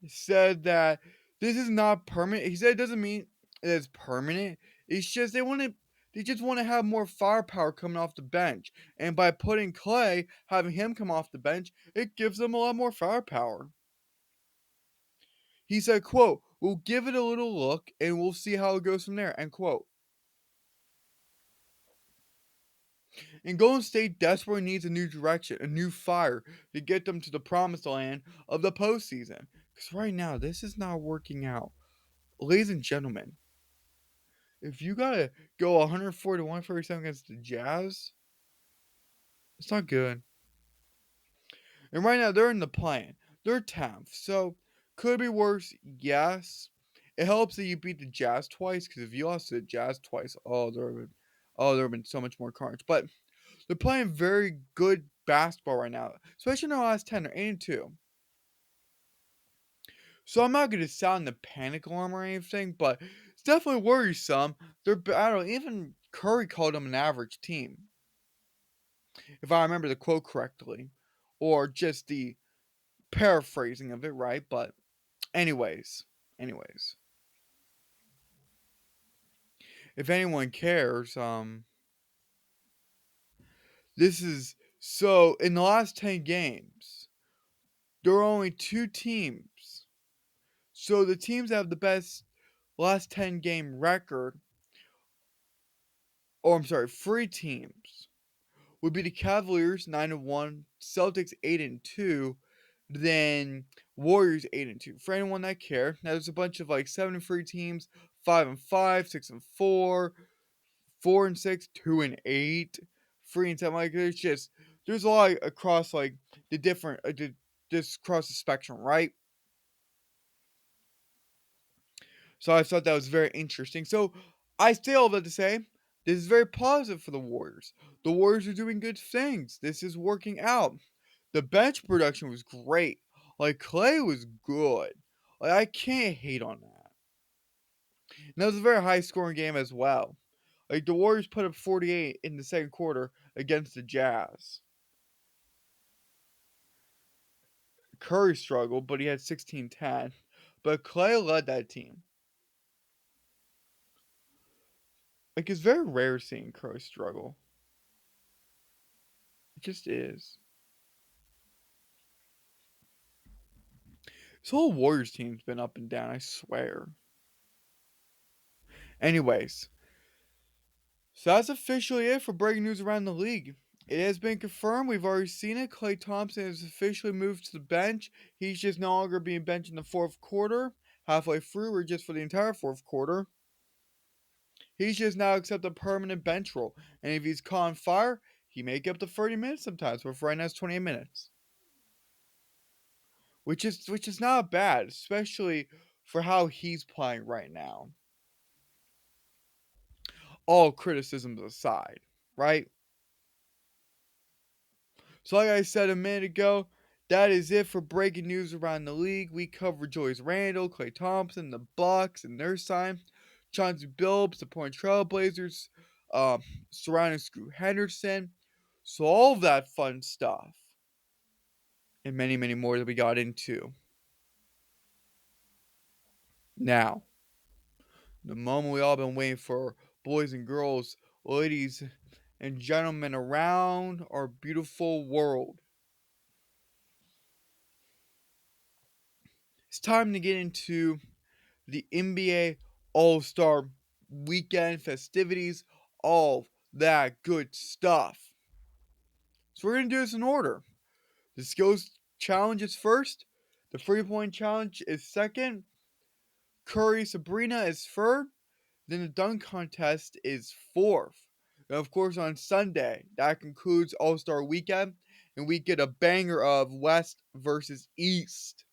said that this is not permanent. He said it doesn't mean it's permanent. It's just they just want to have more firepower coming off the bench. And by putting Klay, having him come off the bench, it gives them a lot more firepower. He said, quote, "We'll give it a little look and we'll see how it goes from there," end quote. And Golden State desperately needs a new direction, a new fire to get them to the promised land of the postseason. Because right now, this is not working out. Ladies and gentlemen, if you gotta go 104 to 147 against the Jazz, it's not good. And right now, they're in the plan. They're 10th. So, could it be worse? Yes. It helps that you beat the Jazz twice, because if you lost to the Jazz twice, there have been so much more carnage. But they're playing very good basketball right now, especially in the last 10. They're 8-2. So I'm not going to sound the panic alarm or anything, but it's definitely worrisome. I don't even Curry called them an average team, if I remember the quote correctly, or just the paraphrasing of it, right? But anyways, if anyone cares, this is so in the last 10 games, there are only two teams. So the teams that have the best last 10 game record, or I'm sorry, three teams would be the Cavaliers 9-1, Celtics 8-2, then Warriors 8-2. For anyone that care, now there's a bunch of like 7-3 teams, 5-5, 6-4, 4-6, 2-8, 3-7. Like there's a lot across like the different just across the spectrum, right? So I thought that was very interesting. So I say all that to say this is very positive for the Warriors. The Warriors are doing good things. This is working out. The bench production was great. Like Klay was good. Like I can't hate on that. And that was a very high scoring game as well. Like the Warriors put up 48 in the second quarter against the Jazz. Curry struggled, but he had 16-10. But Klay led that team. Like it's very rare seeing Curry struggle. It just is. This whole Warriors team's been up and down, I swear. Anyways, so that's officially it for breaking news around the league. It has been confirmed. We've already seen it. Klay Thompson has officially moved to the bench. He's just no longer being benched in the fourth quarter, halfway through, or just for the entire fourth quarter. He's just now accepted a permanent bench role. And if he's caught on fire, he may get up to 30 minutes sometimes, but for right now it's 28 minutes. Which is not bad, especially for how he's playing right now. All criticisms aside, right? So, like I said a minute ago, that is it for breaking news around the league. We covered Julius Randle, Klay Thompson, the Bucks, and their sign, Chauncey Billups, the Point Trailblazers, surrounding Scoot Henderson. So, all of that fun stuff, and many, many more that we got into. Now, the moment we all been waiting for, boys and girls, ladies and gentlemen around our beautiful world. It's time to get into the NBA All-Star weekend festivities, all that good stuff. So we're going to do this in order. The skills challenge is first, the 3-point challenge is second, Curry Sabrina is third. Then the dunk contest is fourth. And of course, on Sunday, that concludes All Star Weekend, and we get a banger of West versus East.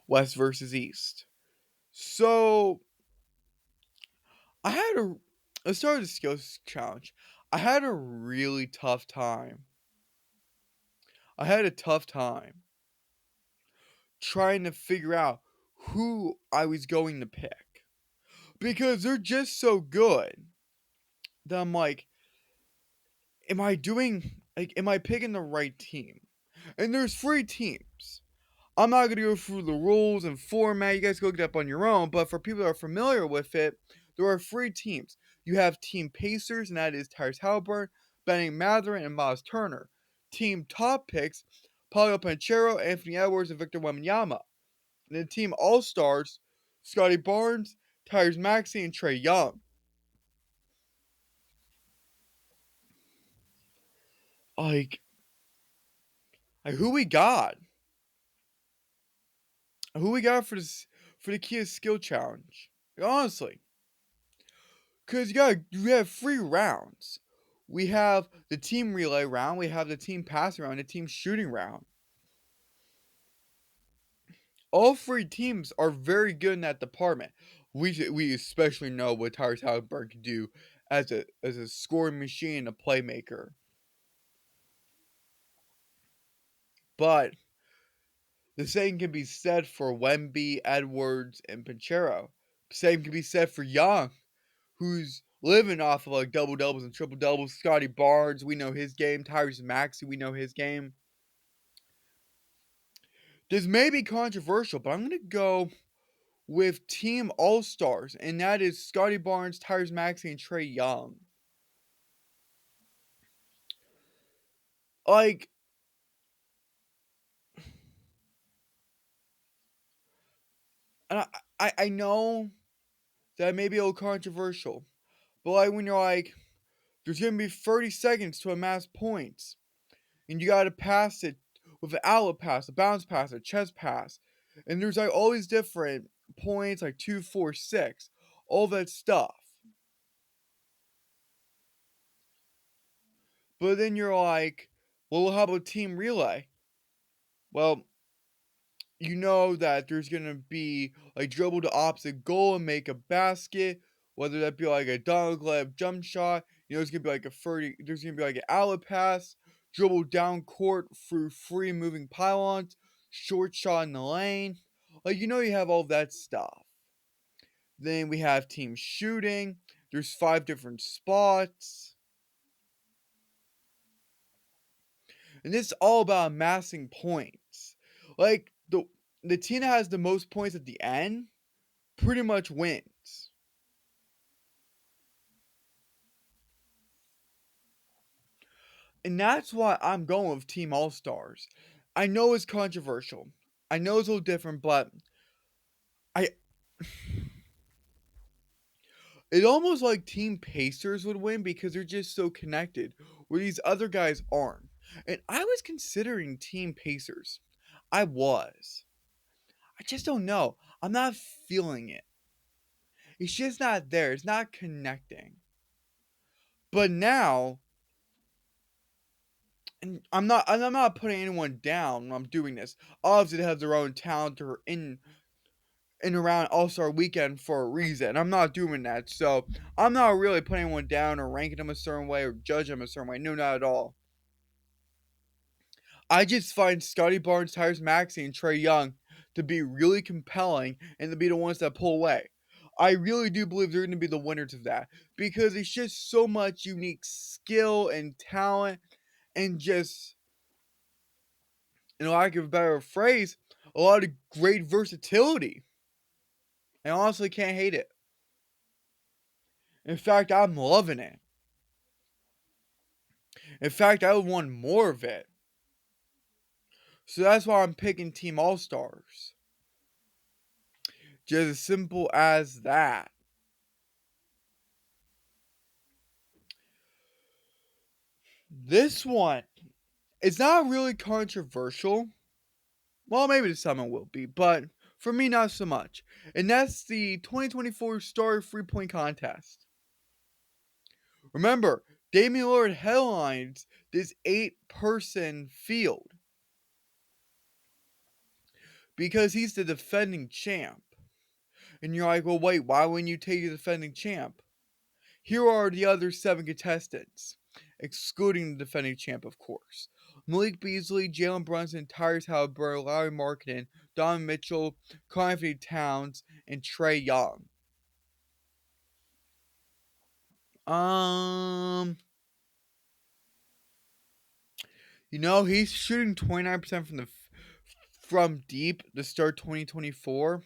West versus East. So I had a let's start with the skills challenge. I had a really tough time. I had a tough time trying to figure out who I was going to pick because they're just so good that I'm like, am I picking the right team? And there's three teams. I'm not gonna go through the rules and format. You guys go look it up on your own. But for people that are familiar with it, there are three teams. You have Team Pacers, and that is Tyrese Halliburton, Benning Mathurin, and Miles Turner. Team Top Picks, Paulo Panchero, Anthony Edwards, and Victor Wembanyama. And then Team All Stars, Scotty Barnes, Tyrese Maxey, and Trey Young. Like, who we got? Who we got for the Kia Skill Challenge? Honestly, because you have three rounds. We have the team relay round, we have the team passing round, the team shooting round. All three teams are very good in that department. We especially know what Tyrese Halliburton can do as a scoring machine, a playmaker. But the same can be said for Wemby, Edwards, and Pinchero. Same can be said for Young, who's living off of like double doubles and triple doubles. Scotty Barnes, we know his game. Tyrese Maxey, we know his game. This may be controversial, but I'm gonna go with Team All Stars, and that is Scotty Barnes, Tyrese Maxey, and Trey Young. Like, and I know that may be a little controversial, but like when you're like, there's gonna be 30 seconds to amass points, and you gotta pass it with an outlet pass, a bounce pass, a chest pass, and there's like all these different points, like 2, 4, 6, all that stuff. But then you're like, well, how about team relay? Well, you know that there's gonna be like dribble to opposite goal and make a basket, whether that be like a dunk, layup, jump shot. You know, it's gonna be like a 30. There's gonna be like an outlet pass, dribble down court through free moving pylons, short shot in the lane. Like you have all that stuff. Then we have team shooting. There's 5 different spots, and this is all about amassing points. Like the team that has the most points at the end pretty much wins. And that's why I'm going with Team All Stars. I know it's controversial. I know it's a little different, but I it almost like Team Pacers would win because they're just so connected, where these other guys aren't. And I was considering Team Pacers. I was. I just don't know. I'm not feeling it. It's just not there. It's not connecting. But now, and I'm not putting anyone down when I'm doing this. Obviously, they have their own talent or in around All Star Weekend for a reason. I'm not doing that, so I'm not really putting anyone down or ranking them a certain way or judging them a certain way. No, not at all. I just find Scotty Barnes, Tyrese Maxey, and Trey Young to be really compelling and to be the ones that pull away. I really do believe they're going to be the winners of that because it's just so much unique skill and talent and just, lack of a better phrase, a lot of great versatility. And I honestly can't hate it. In fact, I'm loving it. In fact, I would want more of it. So that's why I'm picking Team All Stars. Just as simple as that. This one, it's not really controversial, Well, maybe to some it will be, but for me, not so much. And that's the 2024 Star Free Point Contest. Remember, Damian Lillard headlines this 8-person field because he's the defending champ. And you're like, well, wait, why wouldn't you take the defending champ? Here are the other 7 contestants, excluding the defending champ, of course. Malik Beasley, Jalen Brunson, Tyrese Halliburton, Larry Markkinen, Don Mitchell, Anthony Towns, and Trae Young. Um, he's shooting 29% from deep to start 2024.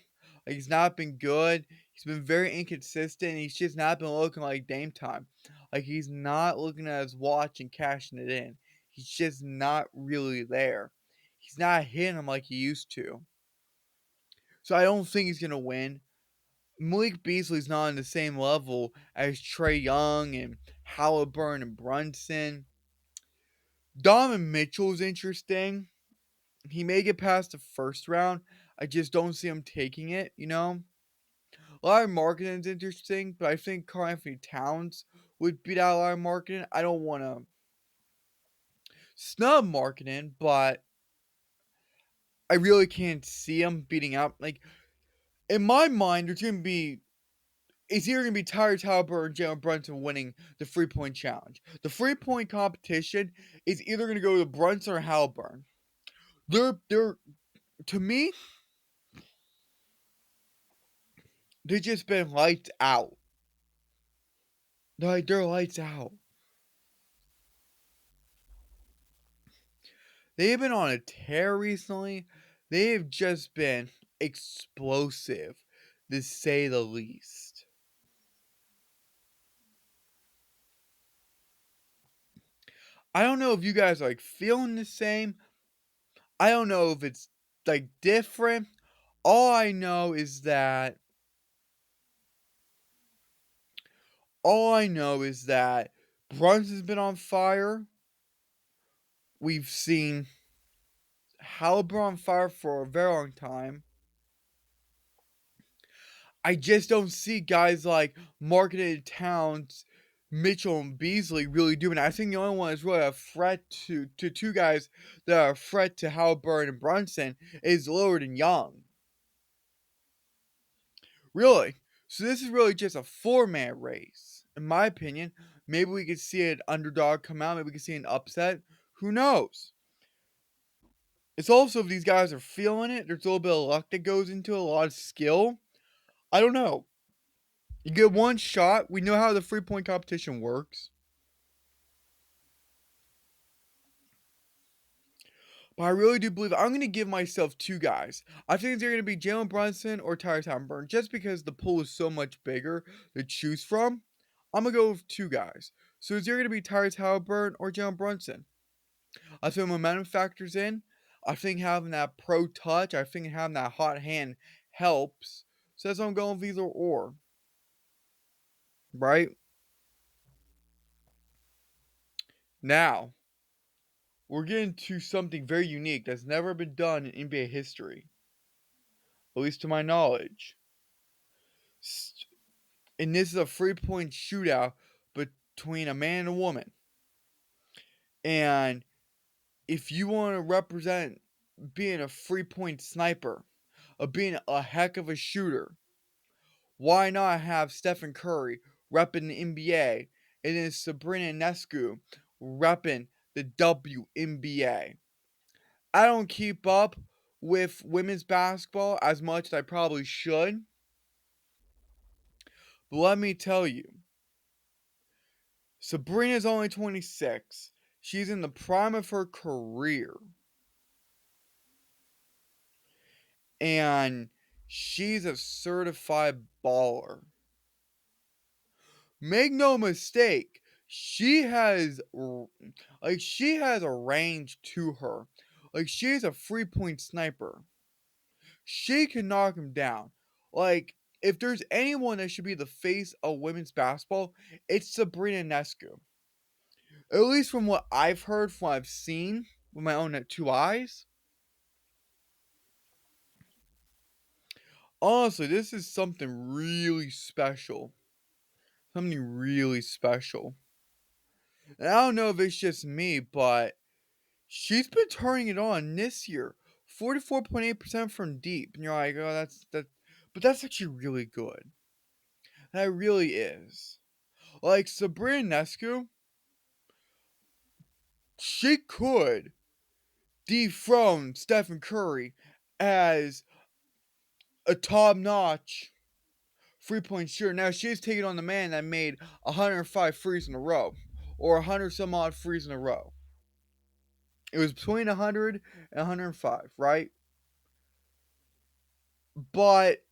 Like, he's not been good. He's been very inconsistent. He's just not been looking like Dame time. Like, he's not looking at his watch and cashing it in. He's just not really there. He's not hitting him like he used to. So I don't think he's gonna win. Malik Beasley's not on the same level as Trae Young and Halliburton and Brunson. Donovan Mitchell's interesting. He may get past the first round. I just don't see him taking it. Larry Markkinen's interesting, but I think Anthony Towns would beat out Larry Markkinen. I don't want to snub Markkinen, but I really can't see him beating out. Like, in my mind, it's either going to be Tyrese Halliburton or Jalen Brunson winning the 3-point challenge. The 3-point competition is either going to go to Brunson or Halliburton. They're to me, they've just been lights out. They're lights out. They've been on a tear recently. They've just been explosive, to say the least. I don't know if you guys are like feeling the same. I don't know if it's like different. All I know is that Brunson's been on fire. We've seen Halliburton on fire for a very long time. I just don't see guys like Marketed Towns, Mitchell, and Beasley really doing it. I think the only one that's really a threat to two guys that are a threat to Halliburton and Brunson is Lillard and Young. Really. So this is really just a 4-man race. In my opinion, maybe we could see an underdog come out. Maybe we could see an upset. Who knows? It's also if these guys are feeling it, there's a little bit of luck that goes into it, a lot of skill. I don't know. You get one shot. We know how the 3-point competition works. But I really do believe I'm going to give myself 2 guys. I think they're going to be Jalen Brunson or Tyrese Halliburton just because the pool is so much bigger to choose from. I'm going to go with 2 guys. So it's either going to be Tyrese Halliburton or Jalen Brunson. I think momentum factors in. I think having that pro touch, I think having that hot hand helps. So that's why I'm going with either or. Right? Now, we're getting to something very unique that's never been done in NBA history. At least to my knowledge. And this is a 3-point shootout between a man and a woman. And if you want to represent being a 3-point sniper, of being a heck of a shooter, why not have Stephen Curry repping the NBA and then Sabrina Ionescu repping the WNBA? I don't keep up with women's basketball as much as I probably should. But let me tell you, Sabrina's only 26. She's in the prime of her career. And she's a certified baller. Make no mistake, she has a range to her. Like, she's a 3-point sniper. She can knock him down. Like, if there's anyone that should be the face of women's basketball, it's Sabrina Ionescu. At least from what I've heard, from what I've seen with my own 2 eyes. Honestly, this is something really special. Something really special. And I don't know if it's just me, but she's been turning it on this year. 44.8% from deep. And you're like, oh, that. But that's actually really good. That really is. Like Sabrina Nescu, she could dethrone Stephen Curry as a top notch 3 point shooter. Now she's taking on the man that made 105 threes in a row, or 100 some odd threes in a row. It was between 100 and 105, right? But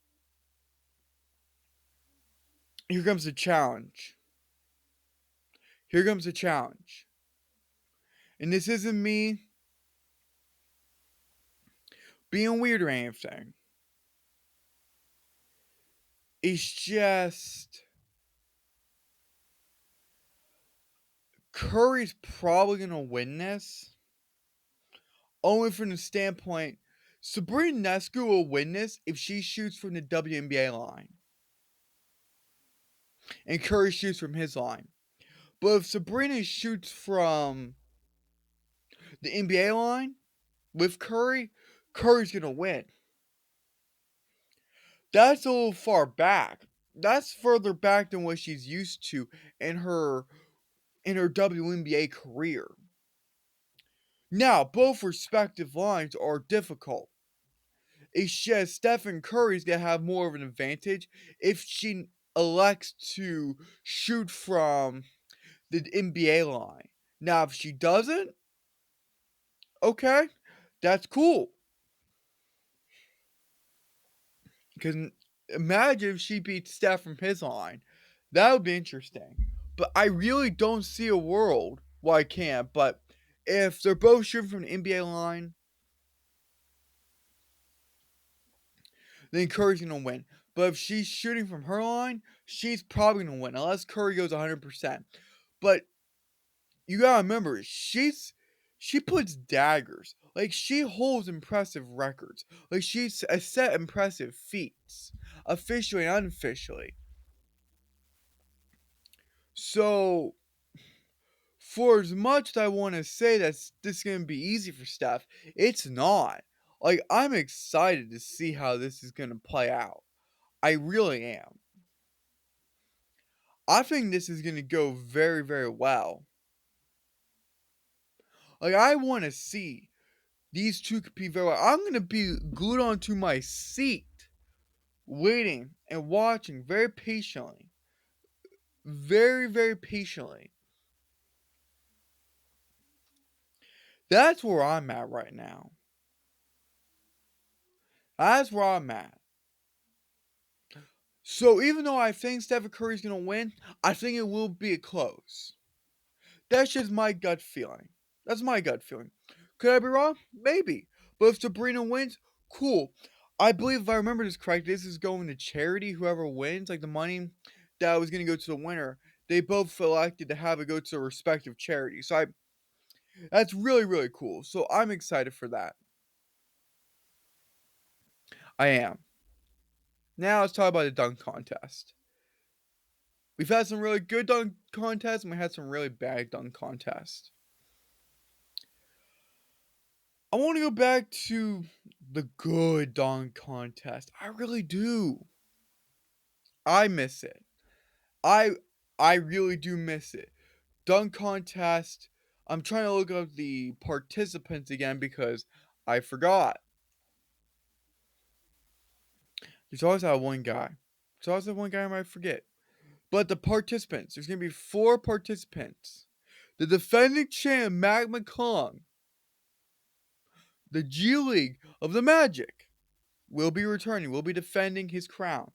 here comes the challenge. Here comes the challenge. And this isn't me being weird or anything. It's just Curry's probably going to win this. Only from the standpoint, Sabrina Nescu will win this if she shoots from the WNBA line. And Curry shoots from his line. But if Sabrina shoots from the NBA line with Curry, Curry's going to win. That's a little far back. That's further back than what she's used to in her WNBA career. Now, both respective lines are difficult. It's just Stephen Curry's gonna have more of an advantage if she elects to shoot from the NBA line. Now, if she doesn't, okay, that's cool. Because imagine if she beats Steph from his line. That would be interesting. But I really don't see a world where I can't. But if they're both shooting from the NBA line, then Curry's going to win. But if she's shooting from her line, she's probably going to win. Unless Curry goes 100%. But you got to remember, she puts daggers. Like, she holds impressive records. Like, she's set impressive feats. Officially and unofficially. So, for as much as I want to say that this is going to be easy for Steph, it's not. Like, I'm excited to see how this is going to play out. I really am. I think this is going to go very, very well. Like, I want to see these two compete very well. I'm going to be glued onto my seat, waiting and watching very patiently. Very, very patiently. That's where I'm at right now. That's where I'm at. So even though I think Stephen Curry's gonna win, I think it will be a close. That's just my gut feeling. That's my gut feeling. Could I be wrong? Maybe. But if Sabrina wins, cool. I believe if I remember this correct, this is going to charity. Whoever wins, like the money that was gonna go to the winner, they both elected to have it go to a respective charity. So that's really, really cool. So I'm excited for that. I am. Now let's talk about the dunk contest. We've had some really good dunk contests, and we had some really bad dunk contests. I want to go back to the good dunk contest. I really do. I miss it. I I really do miss it. Dunk contest. I'm trying to look up the participants again because I forgot. There's always that one guy. There's always that one guy I might forget. But the participants, there's gonna be 4 participants. The defending champ, Mac McClung, the G League of the Magic, will be returning, will be defending his crown.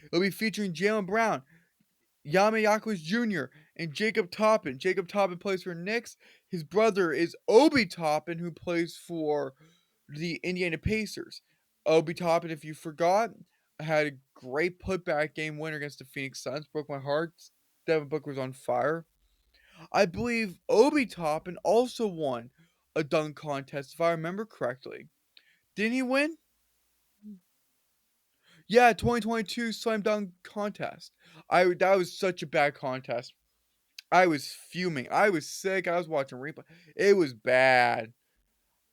It'll be featuring Jalen Brown, Yami Yakuis Jr., and Jacob Toppin. Jacob Toppin plays for Knicks. His brother is Obi Toppin, who plays for the Indiana Pacers. Obi Toppin, if you forgot, had a great putback game winner against the Phoenix Suns. Broke my heart. Devin Booker was on fire. I believe Obi Toppin also won a dunk contest, if I remember correctly. Didn't he win? Yeah, 2022 slam dunk contest. I That was such a bad contest. I was fuming. I was sick. I was watching replay. It was bad.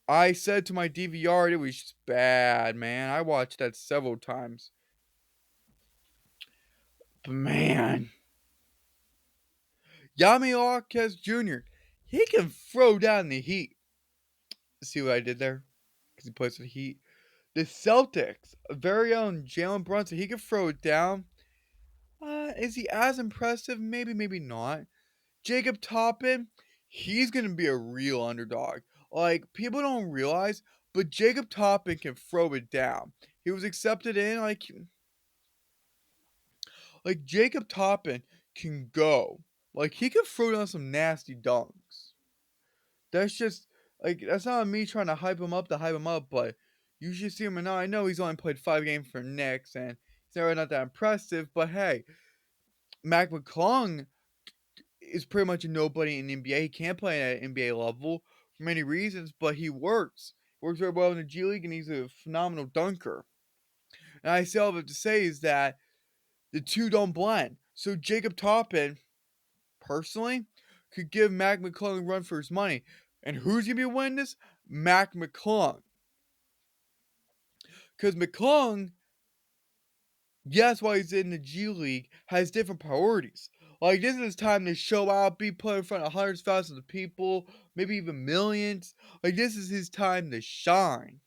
I said to my DVR, it was just bad, man. I watched that several times. But man, Yami Marquez Jr., he can throw down the heat. See what I did there? Because he plays for the Heat. The Celtics, very own Jalen Brunson, he can throw it down. Is he as impressive? Maybe, maybe not. Jacob Toppin, he's gonna be a real underdog. Like, people don't realize, but Jacob Toppin can throw it down. He was accepted in, like Jacob Toppin can go. Like, he can throw down some nasty dunks. That's just like that's not me trying to hype him up to hype him up, but you should see him or not. I know he's only played 5 games for Knicks and he's really not that impressive, but hey, Mac McClung is pretty much a nobody in the NBA. He can't play at NBA level for many reasons, but he works. Works very well in the G League, and he's a phenomenal dunker. And I still have to say is that the two don't blend. So Jacob Toppin, personally, could give Mac McClung a run for his money. And who's gonna be winning this? Mac McClung. Because McClung, yes, while he's in the G League, has different priorities. Like, this is his time to show out, be put in front of hundreds of thousands of people, maybe even millions. Like, this is his time to shine.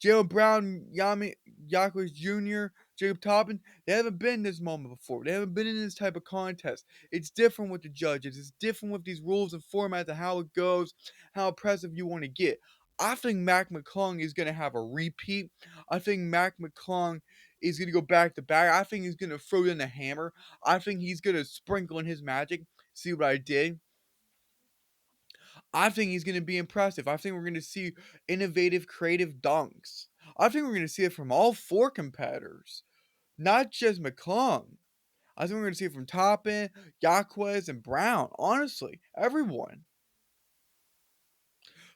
Jalen Brown, Yami Yaquis Jr., Jacob Toppin, they haven't been in this moment before. They haven't been in this type of contest. It's different with the judges. It's different with these rules and formats and how it goes, how impressive you want to get. I think Mac McClung is going to have a repeat. I think Mac McClung is going to go back to back. I think he's going to throw in the hammer. I think he's going to sprinkle in his magic. See what I did? I think he's going to be impressive. I think we're going to see innovative, creative dunks. I think we're going to see it from all four competitors, not just McClung. I think we're going to see it from Toppin, Yaquez, and Brown. Honestly, everyone.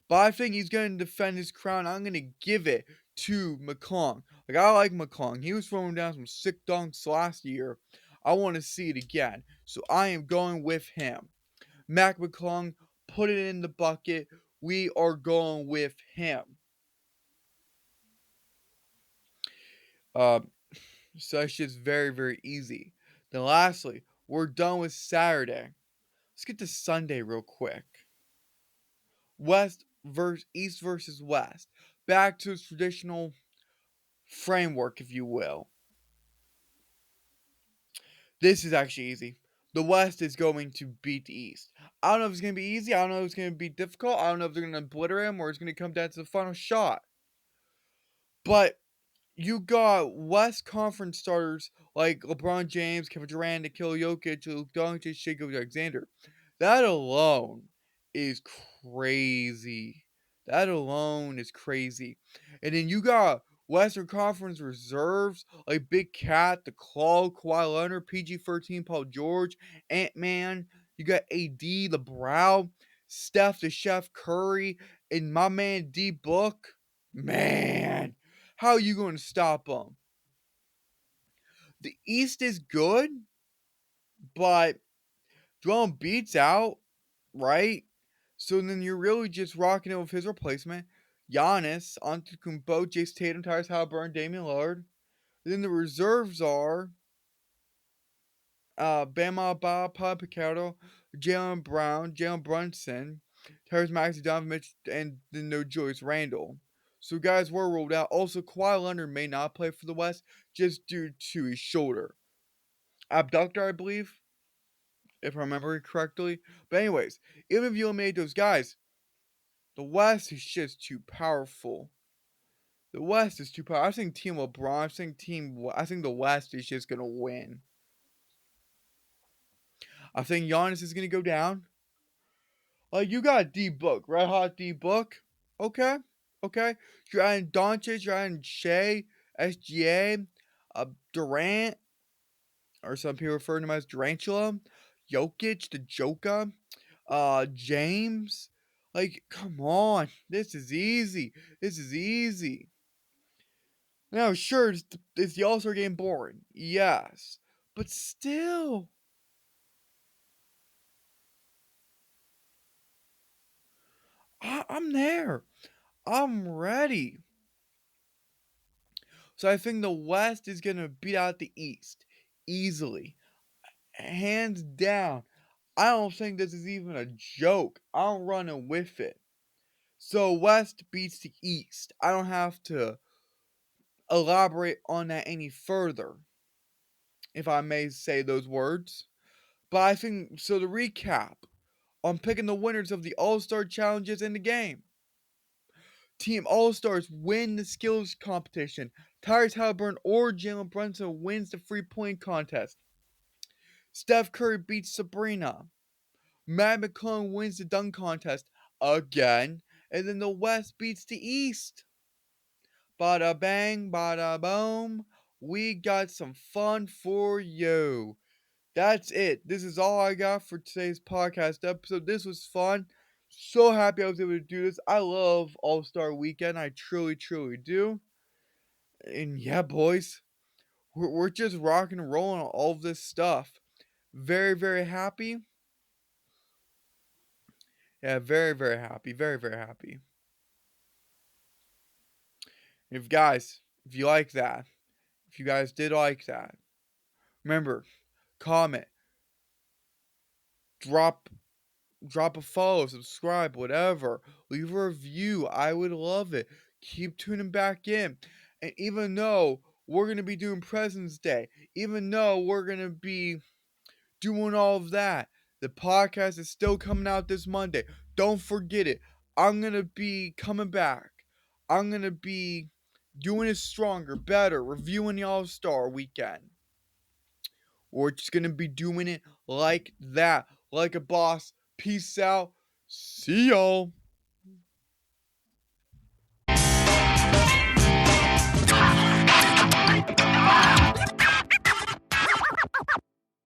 But I think he's going to defend his crown. I'm going to give it to McClung. Like, I like McClung. He was throwing down some sick dunks last year. I want to see it again. So I am going with him. Mac McClung, put it in the bucket. We are going with him. Uh, so that's just very, very easy. Then lastly, we're done with Saturday. Let's get to Sunday real quick. East versus West. Back to its traditional framework, if you will. This is actually easy. The West is going to beat the East. I don't know if it's going to be easy. I don't know if it's going to be difficult. I don't know if they're going to obliterate him or it's going to come down to the final shot. But you got West Conference starters like LeBron James, Kevin Durant, Nikola Jokic, Luka Doncic, Shai Alexander. That alone is crazy. That alone is crazy. And then you got Western Conference reserves like Big Cat, the Claw, Kawhi Leonard, PG-13, Paul George, Ant-Man. You got AD, the Brow, Steph, the Chef Curry, and my man D Book. Man, how are you going to stop them? The East is good, but Joel beats out, right? So then you're really just rocking it with his replacement, Giannis, Antetokounmpo, Jason Tatum, Tyrese Halliburton, Damian Lillard. Then the reserves are Bama Ba, Picardo, Jalen Brown, Jalen Brunson, Tyrese Maxey, Donovan Mitchell, and then no Julius Randle. So guys were ruled out. Also, Kawhi Leonard may not play for the West just due to his shoulder. Abductor, I believe, if I remember correctly. But anyways, even if you eliminate those guys, the West is just too powerful. The West is too powerful. I think Team LeBron. I think the West is just gonna win. I think Giannis is gonna go down. You got D Book, Red Hot D Book. Okay, okay. You're adding Doncic. You're adding Shea, SGA, Durant, or some people refer to him as Durantula, Jokic, the Joker, James. Like, come on. This is easy. This is easy. Now, sure, is the All Star game boring? Yes, but still, I'm there. I'm ready. So I think the West is gonna beat out the East easily, hands down. I don't think this is even a joke. I'm running with it. So West beats the East. I don't have to elaborate on that any further, if I may say those words. But I think so. To recap, I'm picking the winners of the All Star challenges in the game. Team All Stars win the skills competition. Tyrese Halliburton or Jalen Brunson wins the 3-point contest. Steph Curry beats Sabrina. Matt McClung wins the dunk contest again. And then the West beats the East. Bada bang, bada boom. We got some fun for you. That's it. This is all I got for today's podcast episode. This was fun. So happy I was able to do this. I love All Star Weekend. I truly, truly do. And yeah, boys, we're just rocking and rolling on all of this stuff. Very, very happy. Yeah, very, very happy. Very, very happy. If guys, if you like that, if you guys did like that, remember, comment, drop drop a follow, subscribe, whatever. Leave a review. I would love it. Keep tuning back in. And even though we're going to be doing President's Day, even though we're going to be doing all of that, the podcast is still coming out this Monday. Don't forget it. I'm going to be coming back. I'm going to be doing it stronger, better, reviewing the All Star weekend. We're just going to be doing it like that, like a boss. Peace out. See y'all.